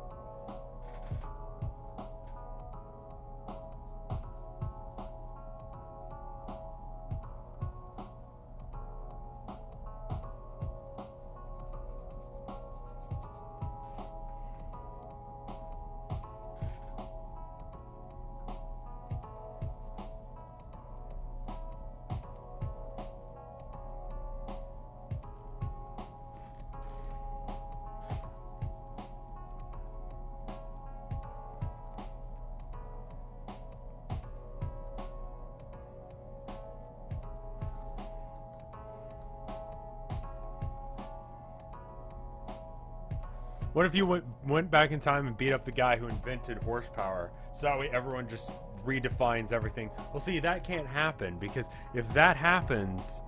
What if you went back in time and beat up the guy who invented horsepower, so that way everyone just redefines everything? Well, see, that can't happen, because if that happens,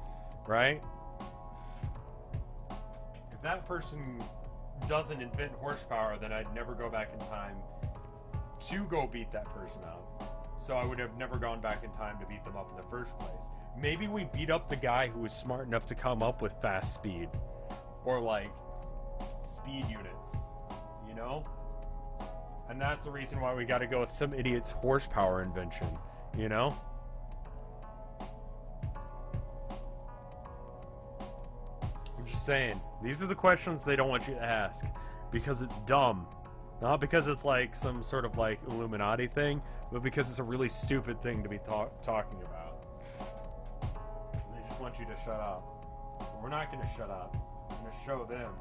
right? If that person doesn't invent horsepower, then I'd never go back in time to go beat that person up. So I would have never gone back in time to beat them up in the first place. Maybe we beat up the guy who was smart enough to come up with fast speed. Or, like, speed units, you know? And that's the reason why we gotta go with some idiot's horsepower invention, you know? I'm just saying, these are the questions they don't want you to ask, because it's dumb. Not because it's like some sort of like Illuminati thing, but because it's a really stupid thing to be talking about. They just want you to shut up. But we're not gonna shut up. I'm gonna show them.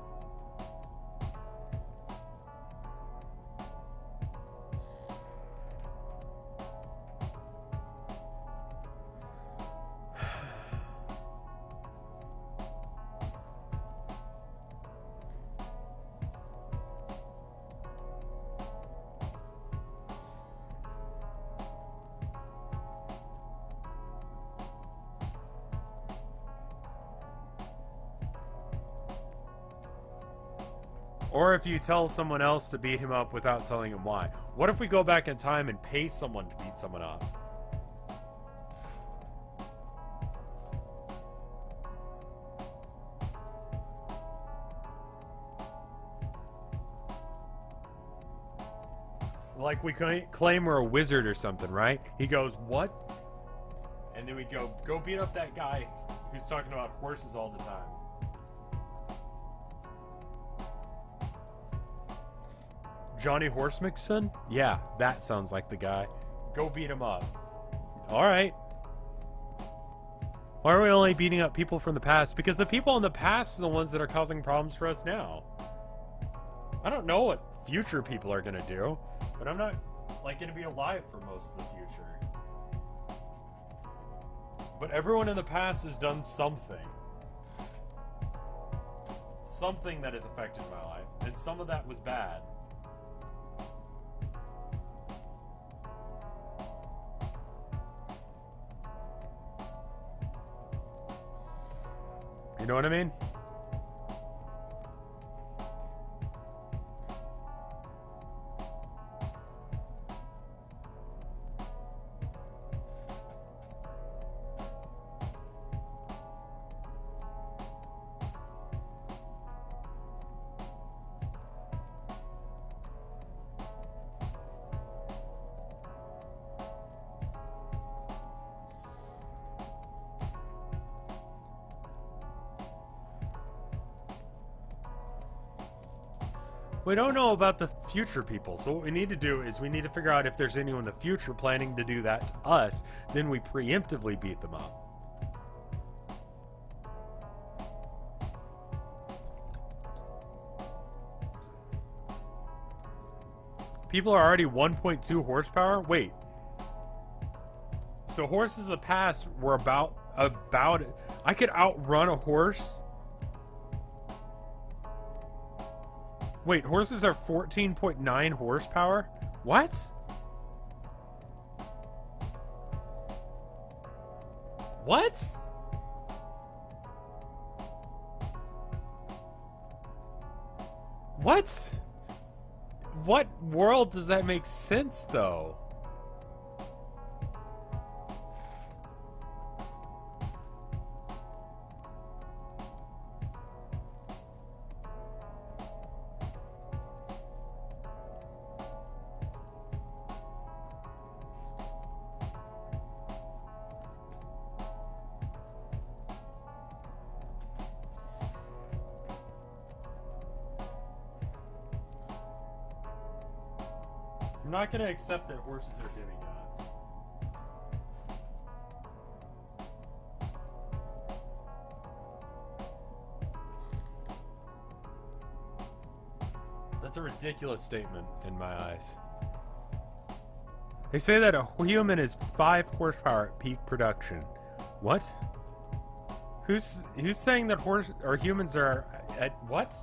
Or if you tell someone else to beat him up without telling him why. What if we go back in time and pay someone to beat someone up? Like we claim we're a wizard or something, right? He goes, what? And then we go beat up that guy who's talking about horses all the time. Johnny Horsemixon? Yeah, that sounds like the guy. Go beat him up. Alright. Why are we only beating up people from the past? Because the people in the past are the ones that are causing problems for us now. I don't know what future people are gonna do, but I'm not, like, gonna be alive for most of the future. But everyone in the past has done something. Something that has affected my life, and some of that was bad. You know what I mean? We don't know about the future people, so what we need to do is we need to figure out if there's anyone in the future planning to do that to us, then we preemptively beat them up. People are already 1.2 horsepower? Wait. So horses of the past were about I could outrun a horse? Wait, horses are 14.9 horsepower? What? What? What? What world does that make sense, though? I'm not going to accept that horses are demigods. That's a ridiculous statement in my eyes. They say that a human is 5 horsepower at peak production. What? Who's saying that humans are at what?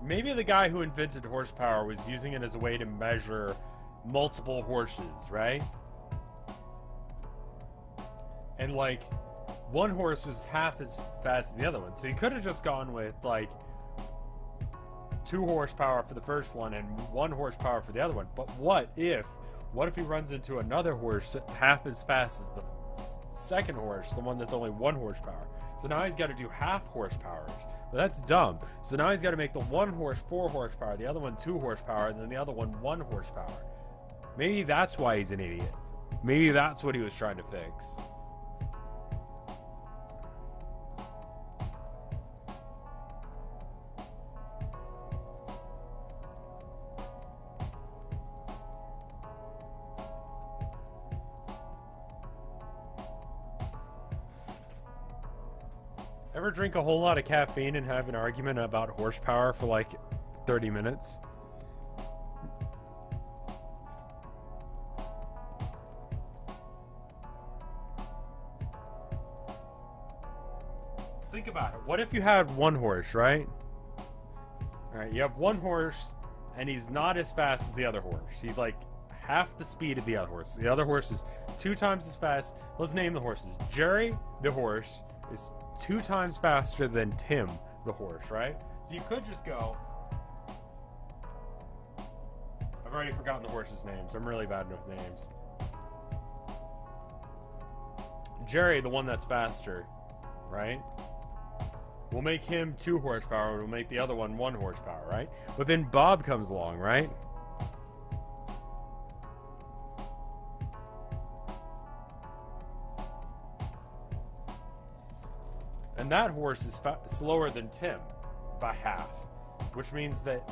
Maybe the guy who invented horsepower was using it as a way to measure multiple horses, right? And like, one horse was half as fast as the other one. So he could have just gone with like 2 horsepower for the first one and 1 horsepower for the other one. But what if he runs into another horse that's half as fast as the second horse, the one that's only 1 horsepower? So now he's got to do half horsepowers. But that's dumb. So now he's got to make the one horse 4 horsepower, the other one 2 horsepower, and then the other one 1 horsepower. Maybe that's why he's an idiot. Maybe that's what he was trying to fix. Ever drink a whole lot of caffeine and have an argument about horsepower for like 30 minutes? Think about it. What if you had 1 horse, right? Alright, you have 1 horse and he's not as fast as the other horse. He's like half the speed of the other horse. The other horse is 2 times as fast. Let's name the horses. Jerry, the horse, is 2 times faster than Tim, the horse, right? So you could just go... I've already forgotten the horse's names. I'm really bad with names. Jerry, the one that's faster, right? We'll make him 2 horsepower. We'll make the other one 1 horsepower, right? But then Bob comes along, right? And that horse is slower than Tim by half, which means that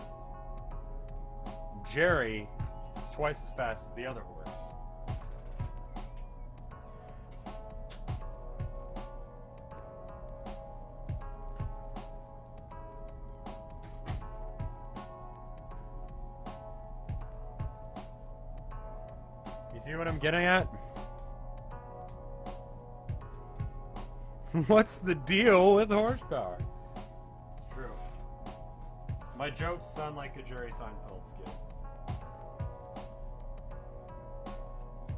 Jerry is twice as fast as the other horse. You see what I'm getting at? What's the deal with horsepower? It's true. My jokes sound like a Jerry Seinfeld skit.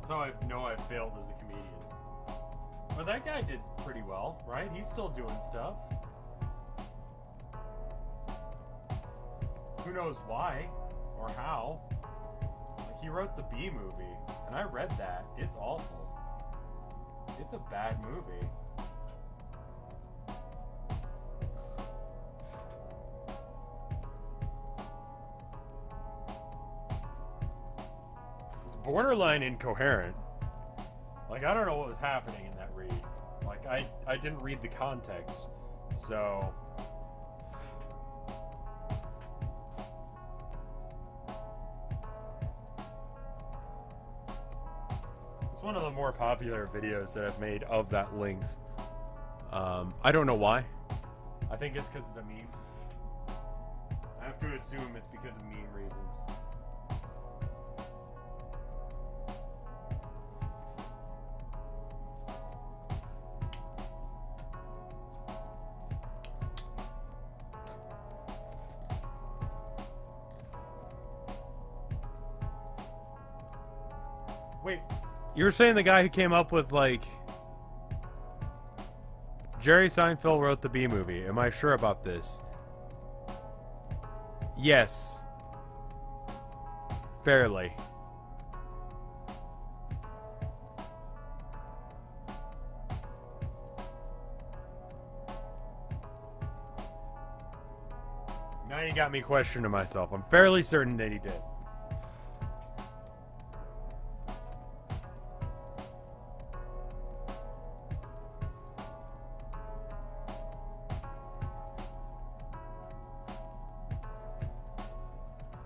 So I know I failed as a comedian. But that guy did pretty well, right? He's still doing stuff. Who knows why or how? Like, he wrote the Bee movie, and I read that. It's awful. It's a bad movie. Borderline incoherent. Like, I don't know what was happening in that read. Like, I didn't read the context, so... It's one of the more popular videos that I've made of that length. I don't know why. I think it's because it's a meme. I have to assume it's because of meme reasons. Wait, you were saying the guy who came up with, like... Jerry Seinfeld wrote the Bee Movie. Am I sure about this? Yes. Fairly. Now you got me questioning myself. I'm fairly certain that he did.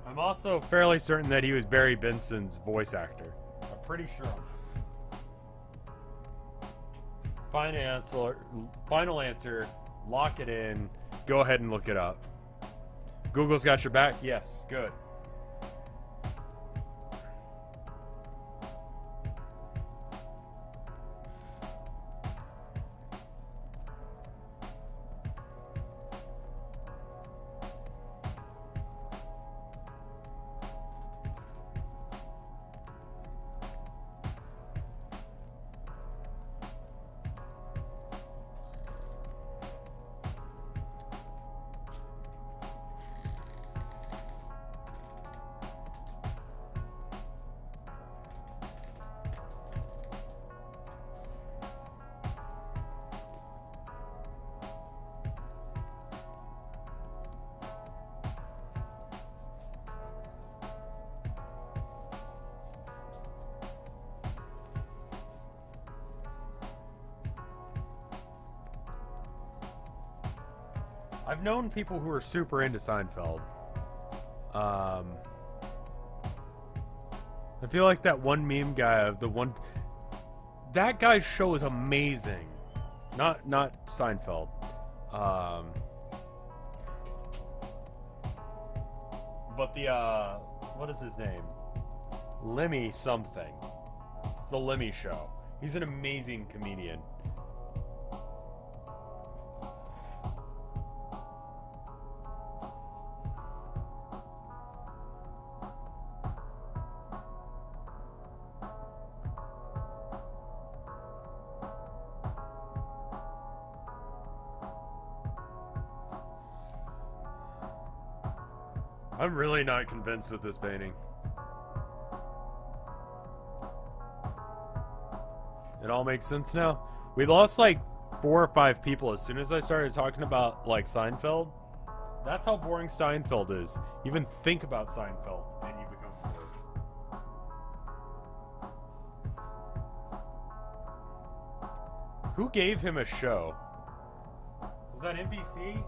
I'm also fairly certain that he was Barry Benson's voice actor. I'm pretty sure. Final answer. Lock it in. Go ahead and look it up. Google's got your back? Yes. Good. I've known people who are super into Seinfeld. I feel like that one meme guy, that guy's show is amazing. Not Seinfeld. But the, what is his name? Lemmy something. It's the Lemmy Show. He's an amazing comedian. I'm really not convinced with this painting. It all makes sense now. We lost like 4 or 5 people as soon as I started talking about like Seinfeld. That's how boring Seinfeld is. Even think about Seinfeld and you become bored. Who gave him a show? Was that NBC?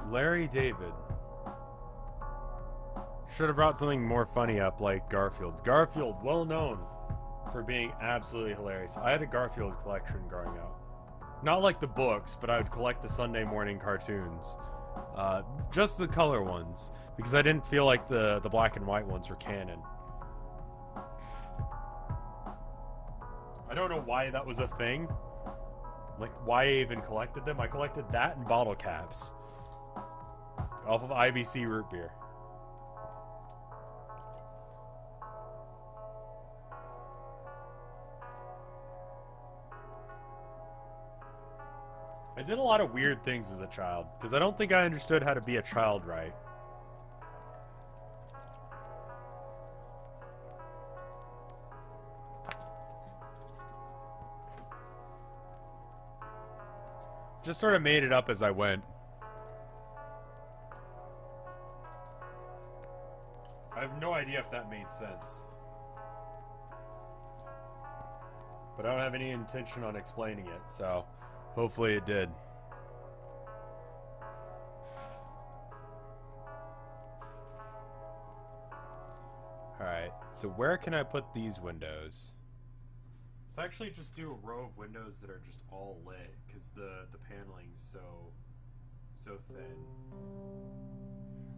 Larry David. Should have brought something more funny up, like Garfield. Garfield, well known for being absolutely hilarious. I had a Garfield collection growing up. Not like the books, but I would collect the Sunday morning cartoons. Just the color ones, because I didn't feel like the black and white ones were canon. I don't know why that was a thing. Like, why I even collected them. I collected that and bottle caps. Off of IBC root beer. I did a lot of weird things as a child, because I don't think I understood how to be a child right. Just sort of made it up as I went. I have no idea if that made sense. But I don't have any intention on explaining it, so hopefully it did. Alright, so where can I put these windows? Let's actually just do a row of windows that are just all lit, because the paneling's so thin.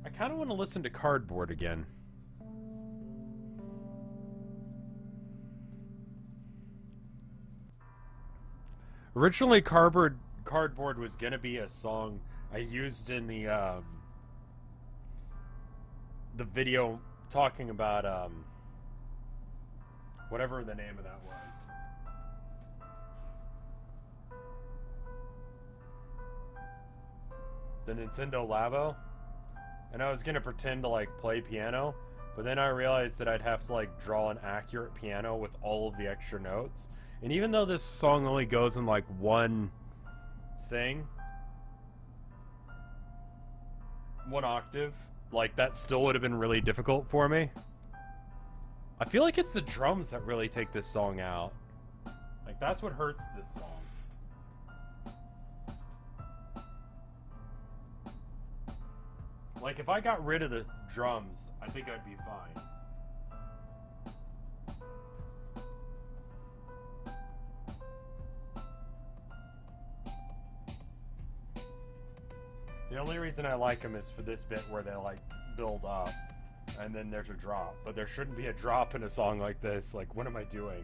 I kind of want to listen to Cardboard again. Originally, Cardboard was gonna be a song I used in the video talking about whatever the name of that was. The Nintendo Labo. And I was gonna pretend to like play piano, but then I realized that I'd have to like draw an accurate piano with all of the extra notes. And even though this song only goes in like one thing, one octave, like that still would have been really difficult for me. I feel like it's the drums that really take this song out. Like that's what hurts this song. Like if I got rid of the drums, I think I'd be fine. The only reason I like them is for this bit where they like build up and then there's a drop. But there shouldn't be a drop in a song like this. Like, what am I doing?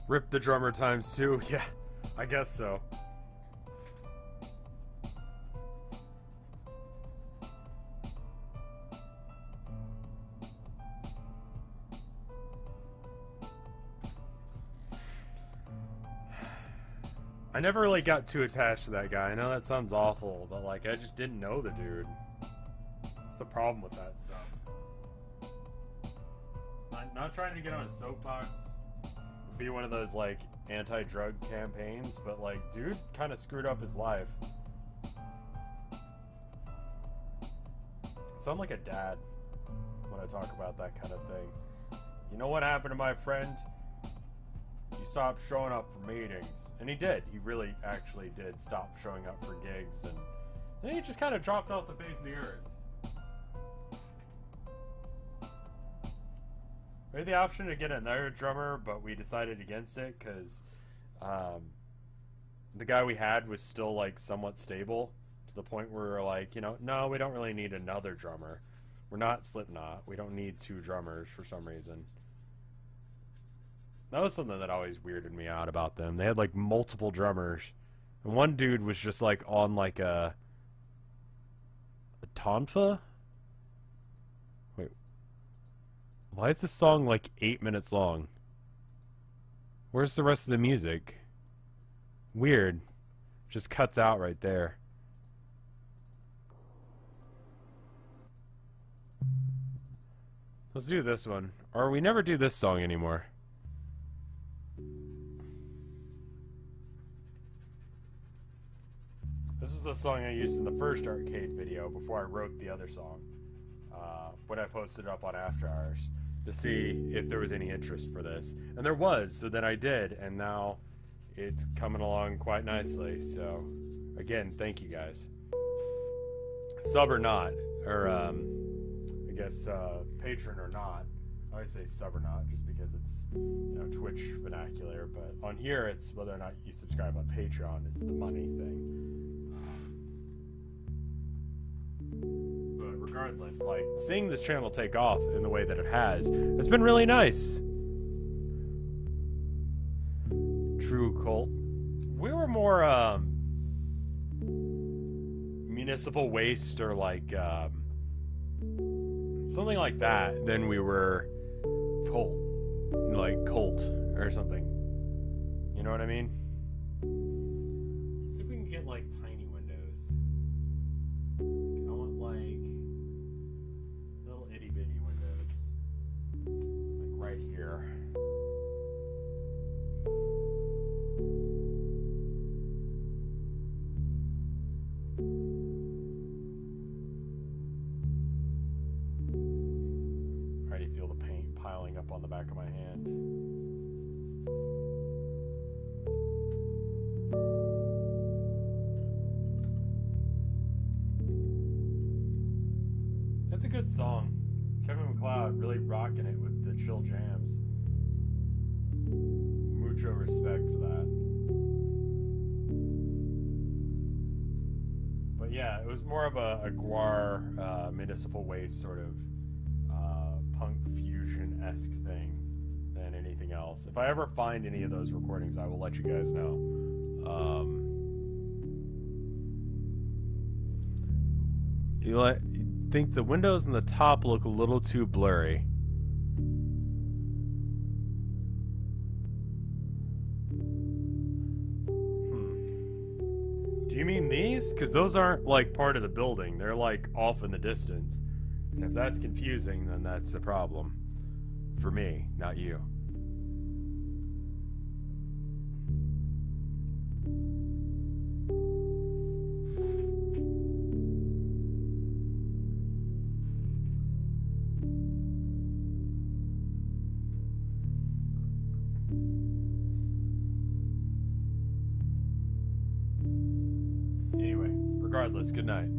Rip the drummer times two. Yeah, I guess so. I never really got too attached to that guy. I know that sounds awful, but like I just didn't know the dude. That's the problem with that stuff. I'm not trying to get on a soapbox, be one of those like anti-drug campaigns, but like dude kind of screwed up his life. I sound like a dad when I talk about that kind of thing. You know what happened to my friend? He stopped showing up for meetings. And he did. He really actually did stop showing up for gigs, and then he just kind of dropped off the face of the earth. We had the option to get another drummer, but we decided against it because the guy we had was still like somewhat stable to the point where we were like, you know, no, we don't really need another drummer. We're not Slipknot. We don't need two drummers for some reason. That was something that always weirded me out about them. They had like multiple drummers, and one dude was just like on like a tonfa. Wait, why is this song like 8 minutes long? Where's the rest of the music? Weird. Just cuts out right there. Let's do this one. Or we never do this song anymore. This is the song I used in the first Artcade video before I wrote the other song. When I posted it up on After Hours to see if there was any interest for this. And there was, so then I did, and now it's coming along quite nicely. So, again, thank you guys. Sub or not, or I guess patron or not. I always say sub or not just because it's, you know, Twitch vernacular, but on here it's whether or not you subscribe on Patreon is the money thing. But regardless, like, seeing this channel take off in the way that it has been really nice. True Cult. We were more municipal waste or like something like that, then we were cult or something. You know what I mean? See if we can get like tiny windows. I want like little itty bitty windows, like right here. Feel the paint piling up on the back of my hand. That's a good song. Kevin MacLeod really rocking it with the chill jams. Mucho respect for that. But yeah, it was more of a Gwar municipal waste sort of punk fusion-esque thing than anything else. If I ever find any of those recordings, I will let you guys know. You think the windows in the top look a little too blurry. Do you mean these? Because those aren't like part of the building. They're like off in the distance. And if that's confusing, then that's a problem. For me, not you. Anyway, regardless, good night.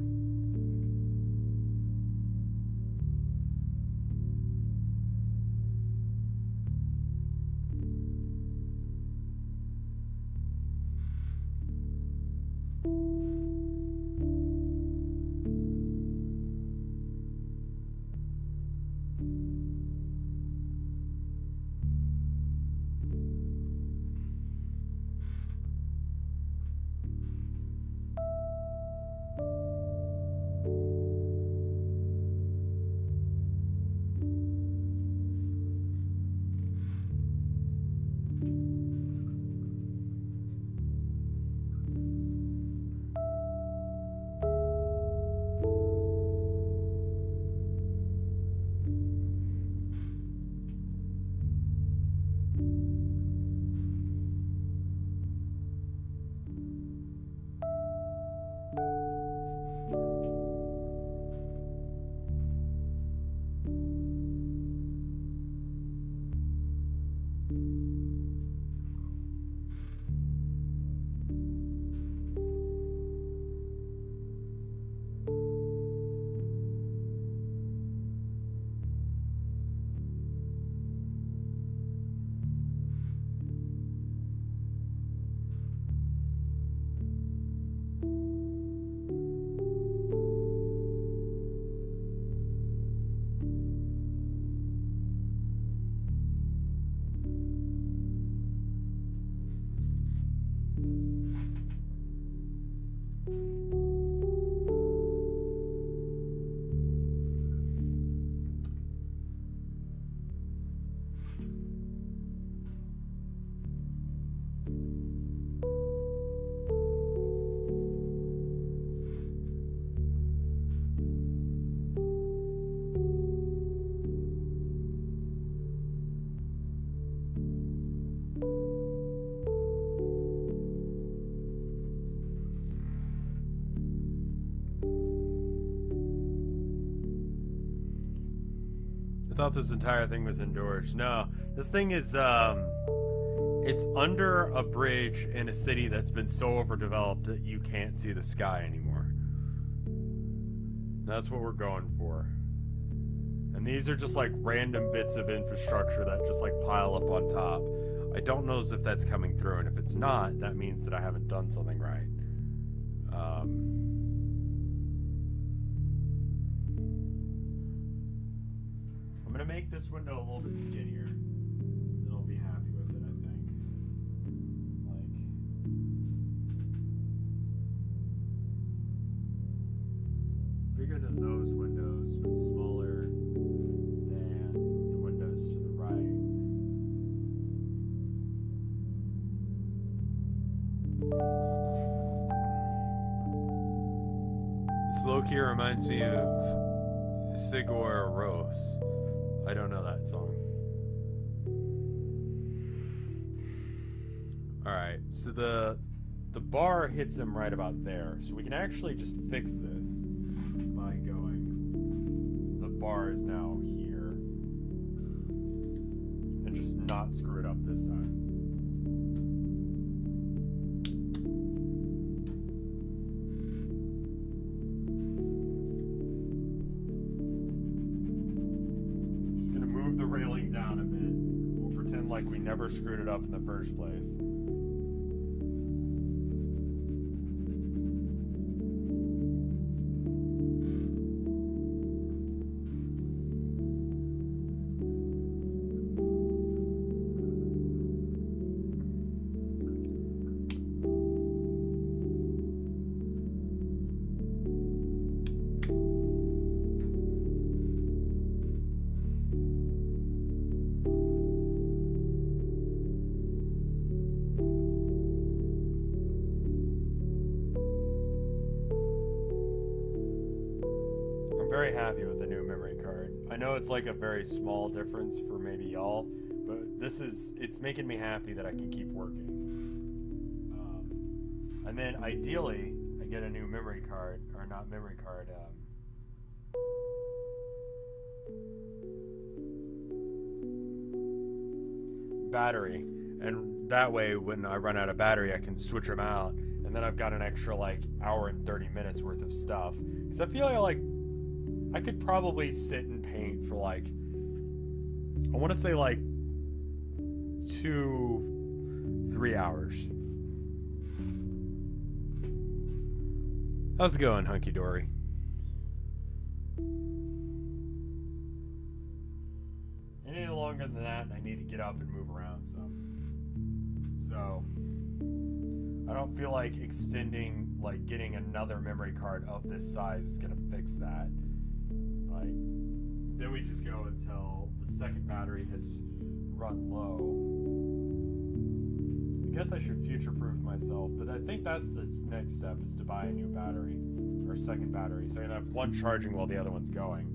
Thought this entire thing was indoors. No, this thing is it's under a bridge in a city that's been so overdeveloped that you can't see the sky anymore. That's what we're going for. And these are just like random bits of infrastructure that just like pile up on top. I don't know if that's coming through, and if it's not, that means that I haven't done something right. I'm gonna make this window a little bit skinnier. Then I'll be happy with it, I think. Like, This low-key reminds me of Sigur Rós. I don't know that song. Alright, so the bar hits him right about there. So we can actually just fix this by going. The bar is now here. And just not screw it up this time. Just gonna move the railing down a bit. We'll pretend like we never screwed it up in the first place. Very happy with the new memory card. I know it's like a very small difference for maybe y'all, but it's making me happy that I can keep working. And then ideally, I get a new memory card, or not memory card, battery. And that way, when I run out of battery, I can switch them out, and then I've got an extra like hour and 30 minutes worth of stuff. Because I feel like I could probably sit and paint for like, I want to say like 2-3 hours. How's it going, Hunky Dory? Any longer than that, and I need to get up and move around some. So, I don't feel like extending, like getting another memory card of this size is going to fix that. Like, then we just go until the second battery has run low. I guess I should future-proof myself, but I think that's the next step, is to buy a new battery, or second battery, so I can have one charging while the other one's going.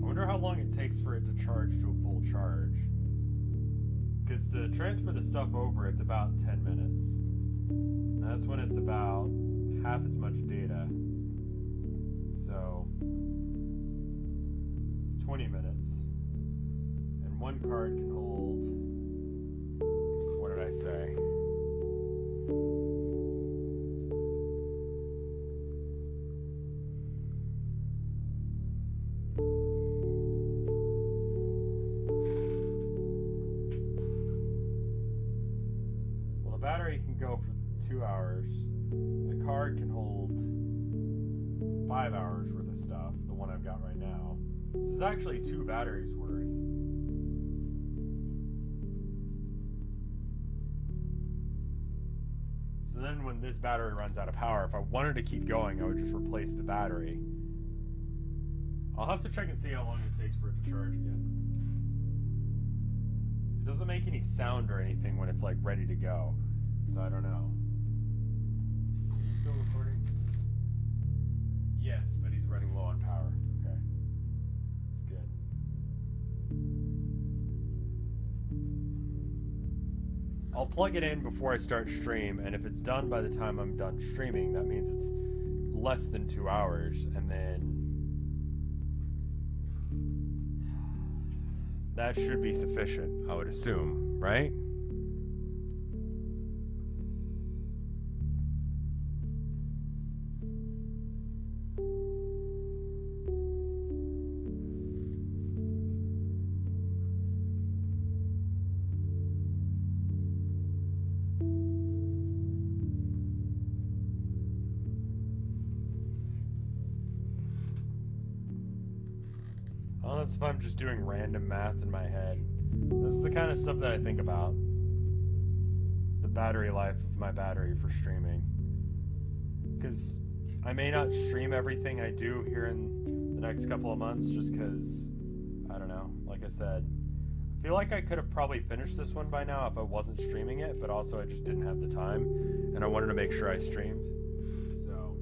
I wonder how long it takes for it to charge to a full charge. Because to transfer the stuff over, it's about 10 minutes. And that's when it's about half as much data. So, 20 minutes. And one card can hold, what did I say? Well, the battery can go for 2 hours. The card can hold 5 hours worth of stuff, the one I've got right now. This is actually 2 batteries worth. So then when this battery runs out of power, if I wanted to keep going, I would just replace the battery. I'll have to check and see how long it takes for it to charge again. It doesn't make any sound or anything when it's like ready to go, so I don't know. Are you still recording? Yes, but he's running low on power. Okay. That's good. I'll plug it in before I start stream, and if it's done by the time I'm done streaming, that means it's less than 2 hours, and then that should be sufficient, I would assume, right? Unless if I'm just doing random math in my head. This is the kind of stuff that I think about. The battery life of my battery for streaming. Because I may not stream everything I do here in the next couple of months just because, I don't know, like I said, I feel like I could have probably finished this one by now if I wasn't streaming it, but also I just didn't have the time, and I wanted to make sure I streamed. So...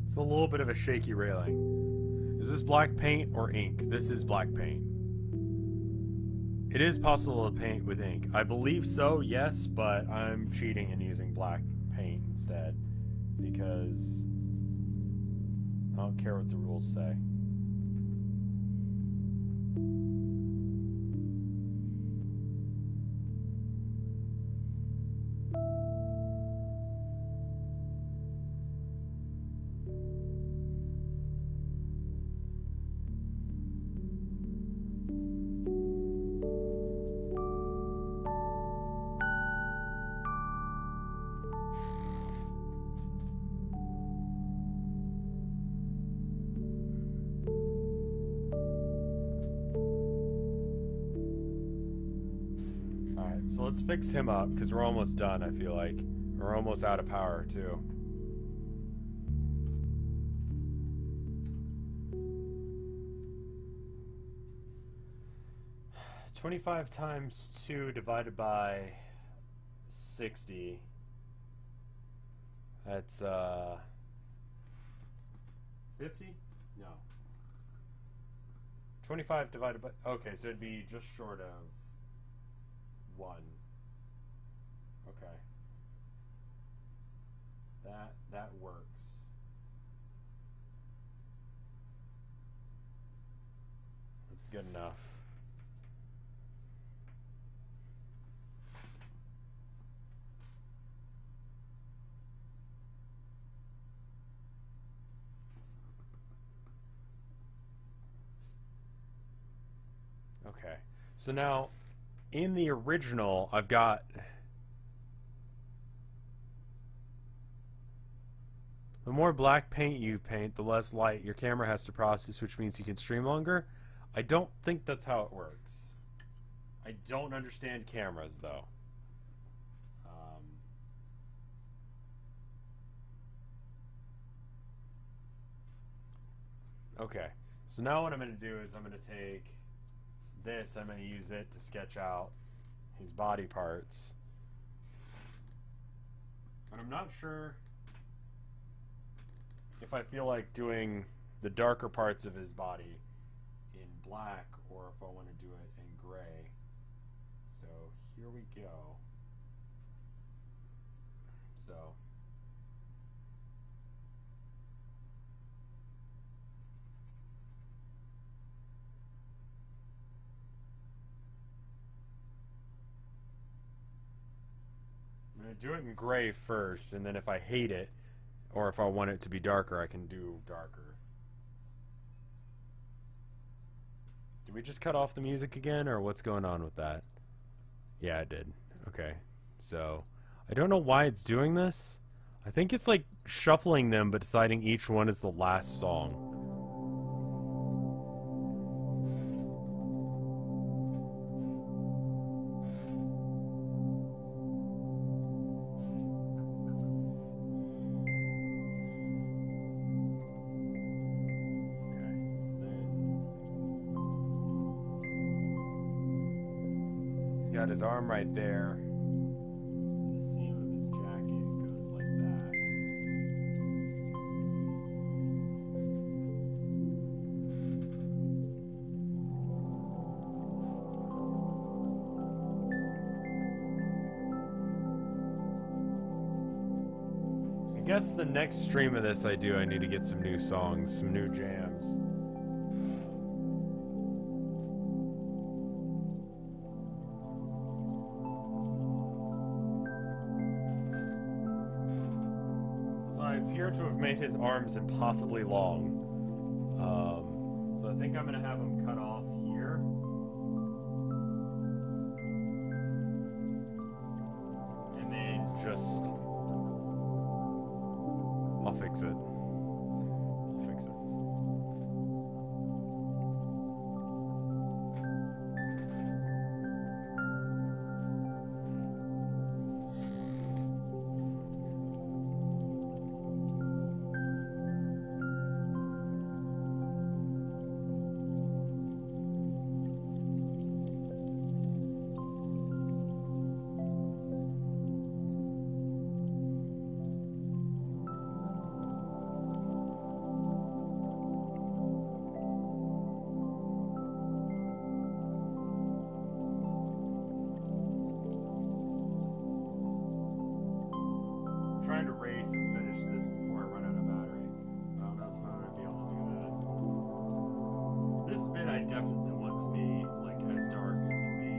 It's a little bit of a shaky railing. Is this black paint or ink? This is black paint. It is possible to paint with ink. I believe so, yes, but I'm cheating and using black paint instead because I don't care what the rules say. So let's fix him up, because we're almost done, I feel like. We're almost out of power, too. $25 times 2 divided by 60. That's, 50? No. 25 divided by... Okay, so it'd be just short of 1. Okay. That works. That's good enough. Okay. So now in the original, I've got... The more black paint you paint, the less light your camera has to process, which means you can stream longer. I don't think that's how it works. I don't understand cameras, though. Okay, so now what I'm going to do is I'm going to take this, I'm going to use it to sketch out his body parts. But I'm not sure if I feel like doing the darker parts of his body in black or if I want to do it in gray. So here we go. So I'm going to do it in gray first, and then if I hate it, or if I want it to be darker, I can do darker. Did we just cut off the music again, or what's going on with that? Yeah, it did. Okay. So, I don't know why it's doing this. I think it's like shuffling them, but deciding each one is the last song. Got his arm right there. The seam of his jacket goes like that. I guess the next stream of this I need to get some new songs, some new jams. To have made his arms impossibly long. So I think I'm gonna have him cut off here. And then just... I'll fix it. I'll fix it. Trying to race and finish this before I run out of battery. I don't know if I'm going to be able to do that. This bit I definitely want to be like as dark as can be,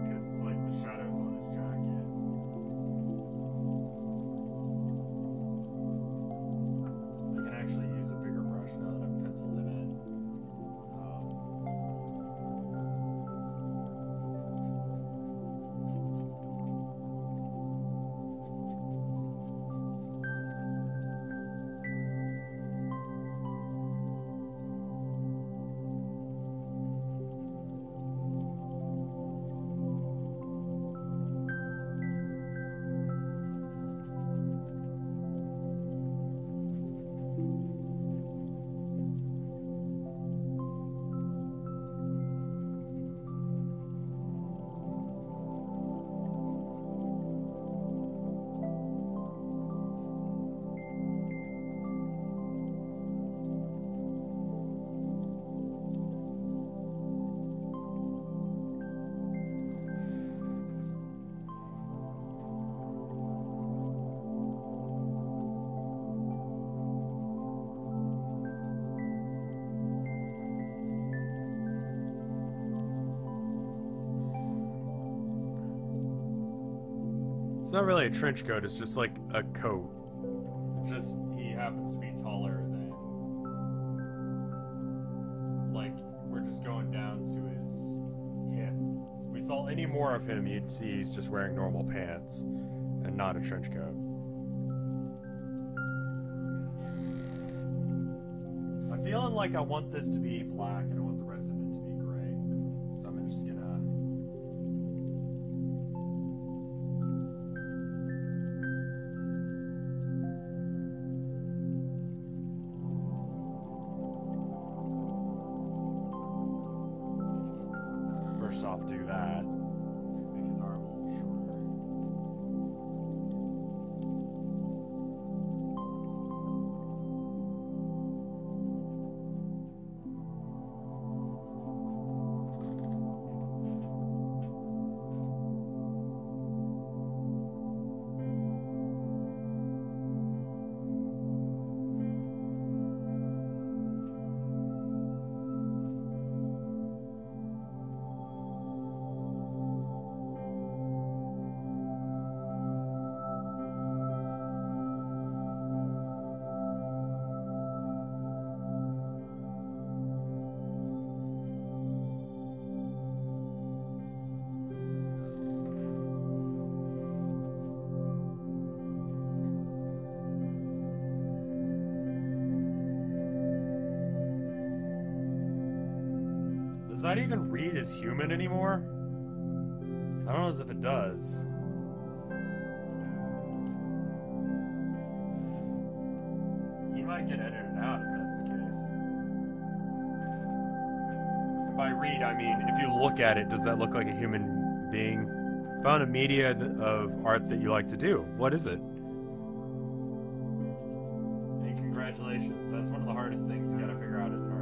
because it's like the shadows on his jacket. So I can actually use a bigger brush now that I've penciled him in. It's not really a trench coat, it's just like a coat. It's just, he happens to be taller than... Like, we're just going down to his hip. If we saw any more of him, you'd see he's just wearing normal pants and not a trench coat. I'm feeling like I want this to be black and I want the rest of it to be gray. So I'm just gonna... First off, do that. Make his arm a little shorter. Does that even read as human anymore? I don't know as if it does. He might get edited out if that's the case. And by read, I mean, if you look at it, does that look like a human being? Found a media of art that you like to do. What is it? And congratulations. That's one of the hardest things you gotta figure out as an artist.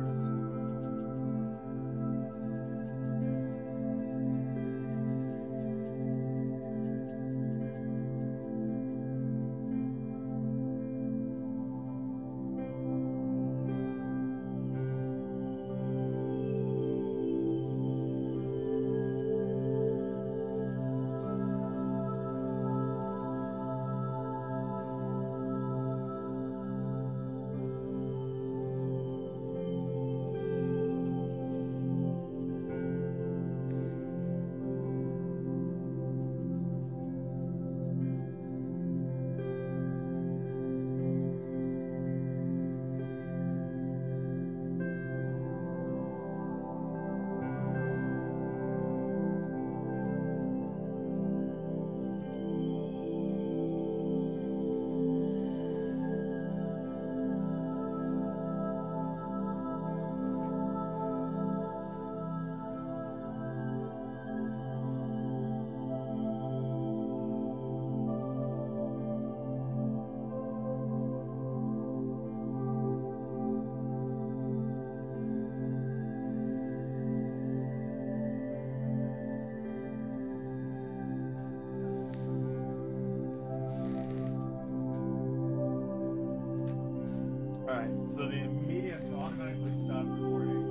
So the media automatically stopped recording.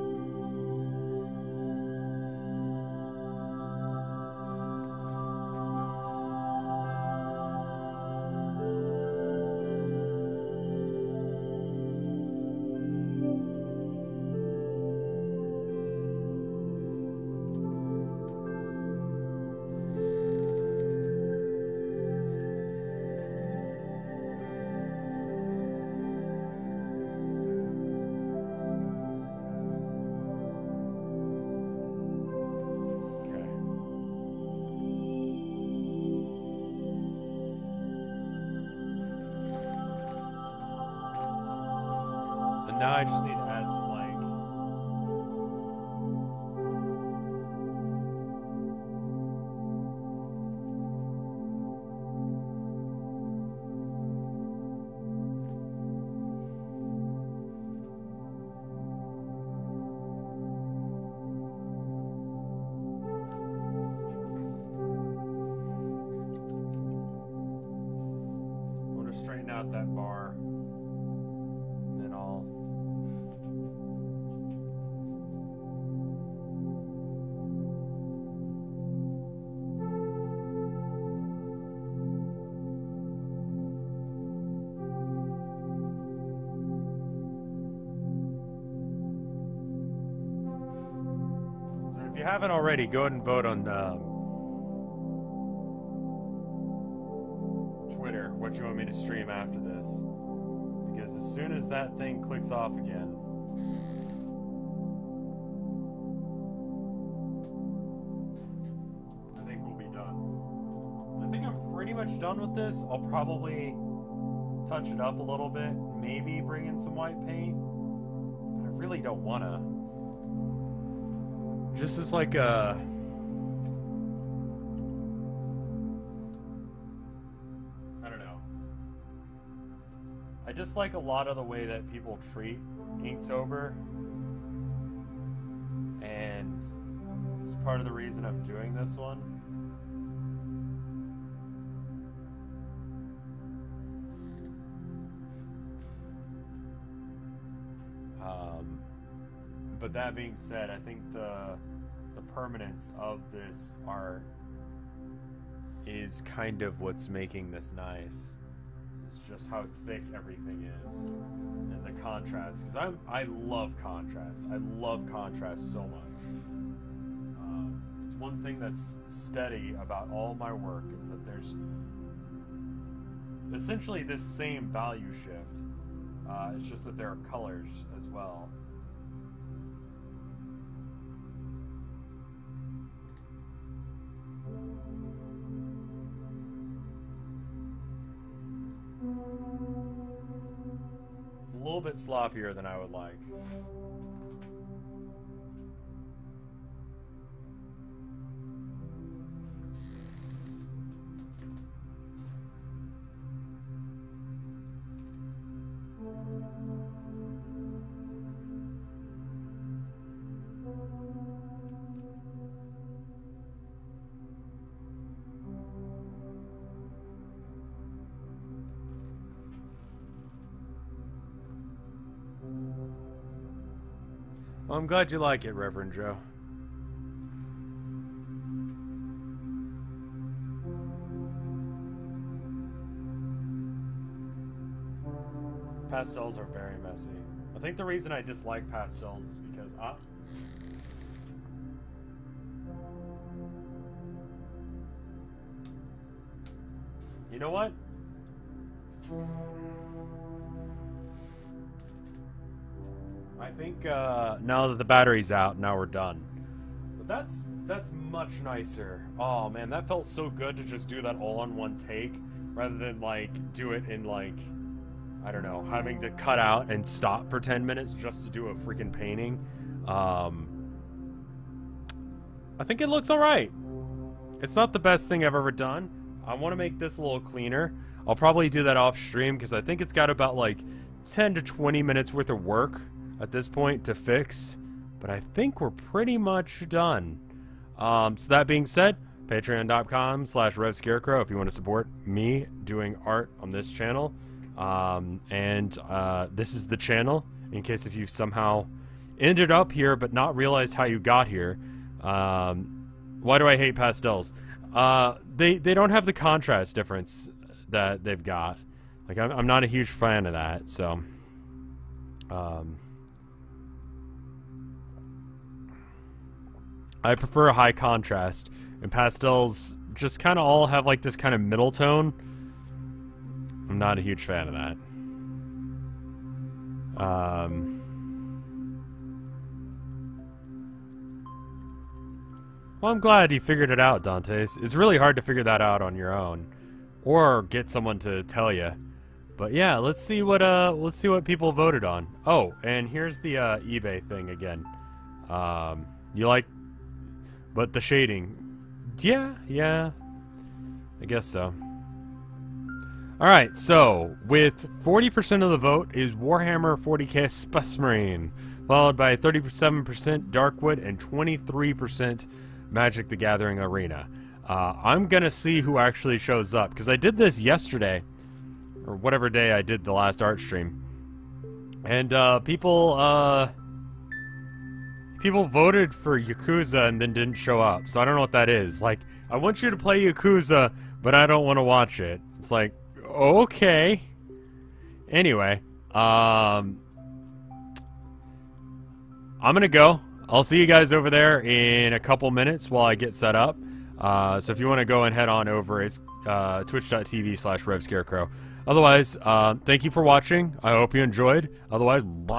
Now I just need to add some I want to straighten out that bar, and then I'll. If you haven't already, go ahead and vote on Twitter what you want me to stream after this. Because as soon as that thing clicks off again, I think we'll be done. I think I'm pretty much done with this. I'll probably touch it up a little bit, maybe bring in some white paint, but I really don't want to. Just as like a... I don't know. I just like a lot of the way that people treat Inktober. And it's part of the reason I'm doing this one. But that being said, I think the permanence of this art is kind of what's making this nice. It's just how thick everything is and the contrast. Because I love contrast. I love contrast so much. It's one thing that's steady about all my work is that there's essentially this same value shift. It's just that there are colors as well. It's a little bit sloppier than I would like. Well, I'm glad you like it, Reverend Joe. Pastels are very messy. I think the reason I dislike pastels is because you know what? I think now that the battery's out, now we're done. But that's much nicer. Oh man, that felt so good to just do that all on one take, rather than like do it in like, I don't know, having to cut out and stop for 10 minutes just to do a freaking painting. I think it looks alright. It's not the best thing I've ever done. I want to make this a little cleaner. I'll probably do that off stream because I think it's got about like 10 to 20 minutes worth of work at this point to fix, but I think we're pretty much done. So that being said, patreon.com/RevScarecrow if you want to support me doing art on this channel. This is the channel, in case if you somehow ended up here but not realized how you got here. Why do I hate pastels? They don't have the contrast difference that they've got. Like, I'm not a huge fan of that, so... I prefer a high contrast, and pastels just kind of all have like this kind of middle tone. I'm not a huge fan of that. Well, I'm glad you figured it out, Dantes. It's really hard to figure that out on your own, or get someone to tell you. But yeah, let's see what people voted on. Oh, and here's the eBay thing again. You like, but the shading, yeah, I guess so. All right, so with 40% of the vote is Warhammer 40k Space Marine, followed by 37% Darkwood and 23% Magic the Gathering Arena. I'm gonna see who actually shows up, because I did this yesterday, or whatever day I did the last art stream, and people voted for Yakuza and then didn't show up, so I don't know what that is. Like, I want you to play Yakuza, but I don't want to watch it. It's like, okay. Anyway, I'm gonna go. I'll see you guys over there in a couple minutes while I get set up. So if you want to go and head on over, it's twitch.tv/RevScarecrow. Otherwise, thank you for watching. I hope you enjoyed. Otherwise, bye.